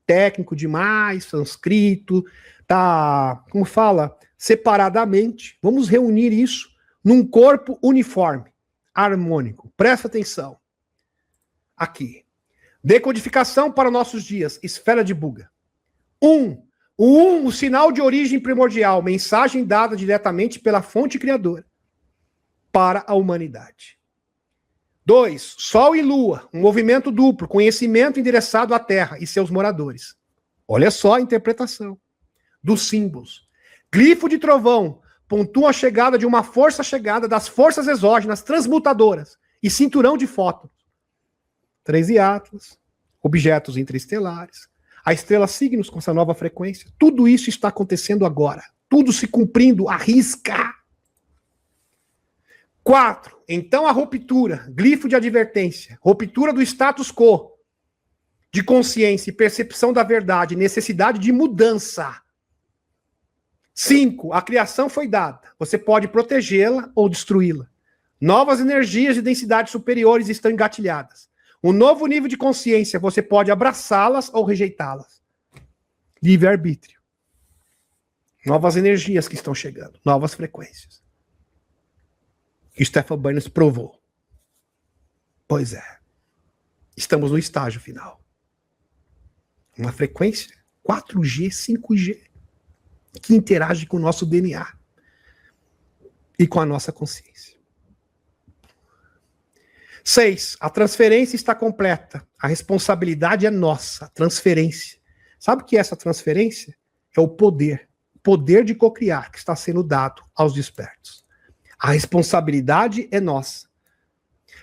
técnico demais, sânscrito, tá, como fala, separadamente. Vamos reunir isso num corpo uniforme, harmônico. Presta atenção. Aqui. Decodificação para nossos dias, esfera de Buga. O sinal de origem primordial, mensagem dada diretamente pela fonte criadora para a humanidade. 2, Sol e Lua, um movimento duplo, conhecimento endereçado à Terra e seus moradores. Olha só a interpretação dos símbolos. Glifo de trovão, pontua a chegada de uma força chegada das forças exógenas transmutadoras e cinturão de fótons. 13 Atlas, objetos interestelares, a estrela signos com essa nova frequência. Tudo isso está acontecendo agora. Tudo se cumprindo à risca. 4. Então a ruptura, glifo de advertência, ruptura do status quo, de consciência e percepção da verdade, necessidade de mudança. 5, a criação foi dada. Você pode protegê-la ou destruí-la. Novas energias de densidades superiores estão engatilhadas. Um novo nível de consciência, você pode abraçá-las ou rejeitá-las. Livre-arbítrio. Novas energias que estão chegando, novas frequências. Que Stefan Burns provou. Pois é. Estamos no estágio final. Uma frequência 4G, 5G, que interage com o nosso DNA e com a nossa consciência. 6, a transferência está completa. A responsabilidade é nossa, a transferência. Sabe o que é essa transferência? É o poder de cocriar que está sendo dado aos despertos. A responsabilidade é nossa.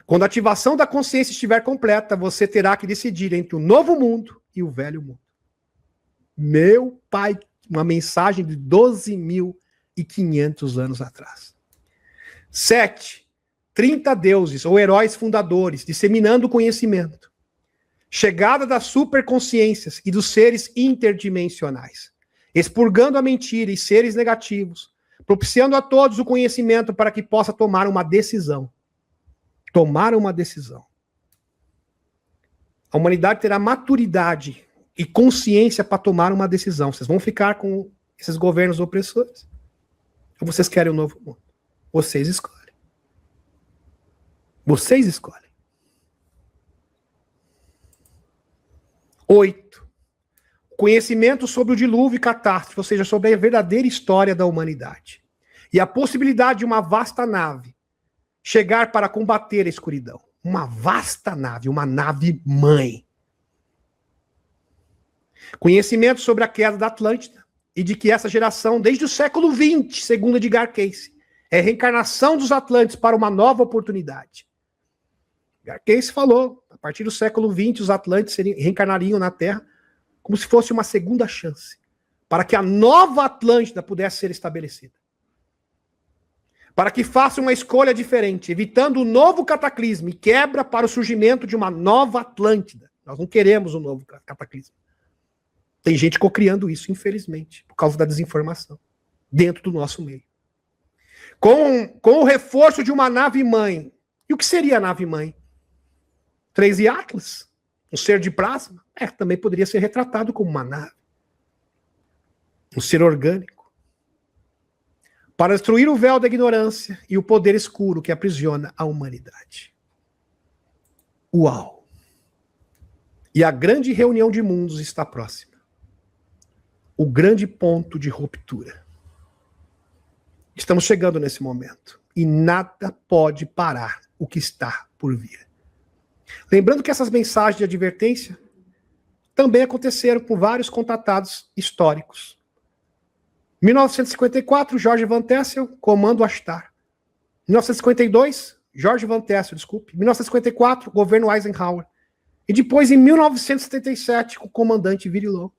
Quando a ativação da consciência estiver completa, você terá que decidir entre o novo mundo e o velho mundo. Meu pai, uma mensagem de 12.500 anos atrás. 7, 30 deuses ou heróis fundadores, disseminando o conhecimento. Chegada das superconsciências e dos seres interdimensionais, expurgando a mentira e seres negativos, propiciando a todos o conhecimento para que possa tomar uma decisão. Tomar uma decisão. A humanidade terá maturidade e consciência para tomar uma decisão. Vocês vão ficar com esses governos opressores? Ou vocês querem um novo mundo? Vocês escolhem. Vocês escolhem. 8. Conhecimento sobre o dilúvio e catástrofe, ou seja, sobre a verdadeira história da humanidade. E a possibilidade de uma vasta nave chegar para combater a escuridão. Uma vasta nave, uma nave mãe. Conhecimento sobre a queda da Atlântida e de que essa geração, desde o século XX, segundo Edgar Cayce, é a reencarnação dos Atlantes para uma nova oportunidade. Edgar Cayce falou, a partir do século XX, os Atlantes reencarnariam na Terra como se fosse uma segunda chance, para que a nova Atlântida pudesse ser estabelecida. Para que faça uma escolha diferente, evitando o novo cataclismo e quebra para o surgimento de uma nova Atlântida. Nós não queremos um novo cataclismo. Tem gente cocriando isso, infelizmente, por causa da desinformação, dentro do nosso meio. Com o reforço de uma nave-mãe. E o que seria a nave-mãe? 3 Atlas? Um ser de plasma? Também poderia ser retratado como uma nave. Um ser orgânico. Para destruir o véu da ignorância e o poder escuro que aprisiona a humanidade. Uau! E a grande reunião de mundos está próxima. O grande ponto de ruptura. Estamos chegando nesse momento. E nada pode parar o que está por vir. Lembrando que essas mensagens de advertência também aconteceram com vários contatados históricos. 1954, Jorge Van Tassel, Comando Ashtar. 1952, Jorge Van Tassel, desculpe. 1954, governo Eisenhower. E depois, em 1977, com o comandante Virilou.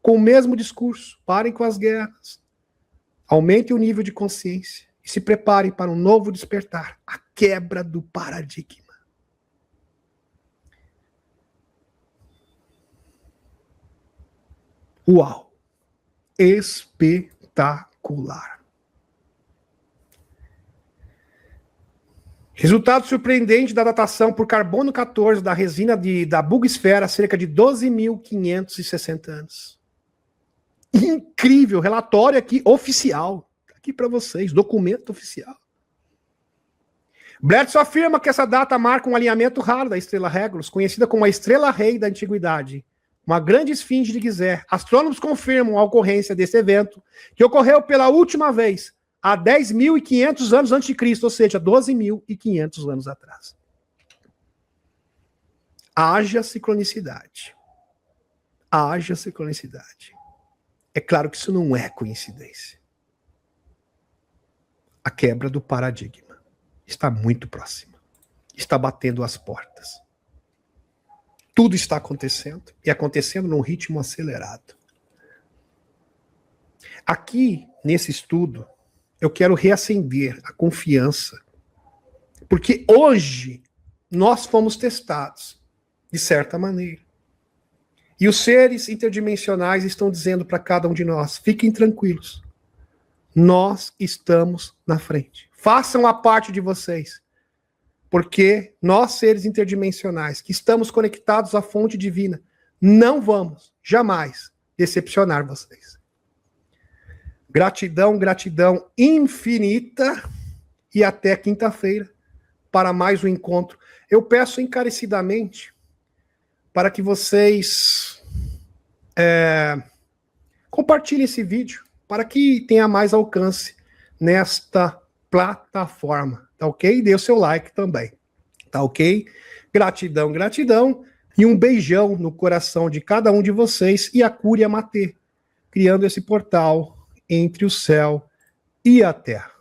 Com o mesmo discurso, parem com as guerras, aumentem o nível de consciência e se preparem para um novo despertar, a quebra do paradigma. Uau! Espetacular. Resultado surpreendente da datação por carbono 14 da resina da Bugsfera, cerca de 12.560 anos. Incrível, relatório aqui oficial. Aqui para vocês, documento oficial. Bledsoe afirma que essa data marca um alinhamento raro da estrela Regulus, conhecida como a estrela rei da antiguidade. Uma grande esfinge de Gizeh. Astrônomos confirmam a ocorrência desse evento, que ocorreu pela última vez há 10.500 anos antes de Cristo, ou seja, 12.500 anos atrás. Haja sincronicidade. Haja sincronicidade. É claro que isso não é coincidência. A quebra do paradigma está muito próxima. Está batendo as portas. Tudo está acontecendo e acontecendo num ritmo acelerado. Aqui, nesse estudo, eu quero reacender a confiança, porque hoje nós fomos testados, de certa maneira. E os seres interdimensionais estão dizendo para cada um de nós: fiquem tranquilos. Nós estamos na frente. Façam a parte de vocês. Porque nós, seres interdimensionais, que estamos conectados à fonte divina, não vamos jamais decepcionar vocês. Gratidão, gratidão infinita. E até quinta-feira para mais um encontro. Eu peço encarecidamente para que vocês compartilhem esse vídeo para que tenha mais alcance nesta plataforma, tá ok? Dê o seu like também, tá ok? Gratidão, gratidão e um beijão no coração de cada um de vocês e a Cúria Matê, criando esse portal entre o céu e a terra.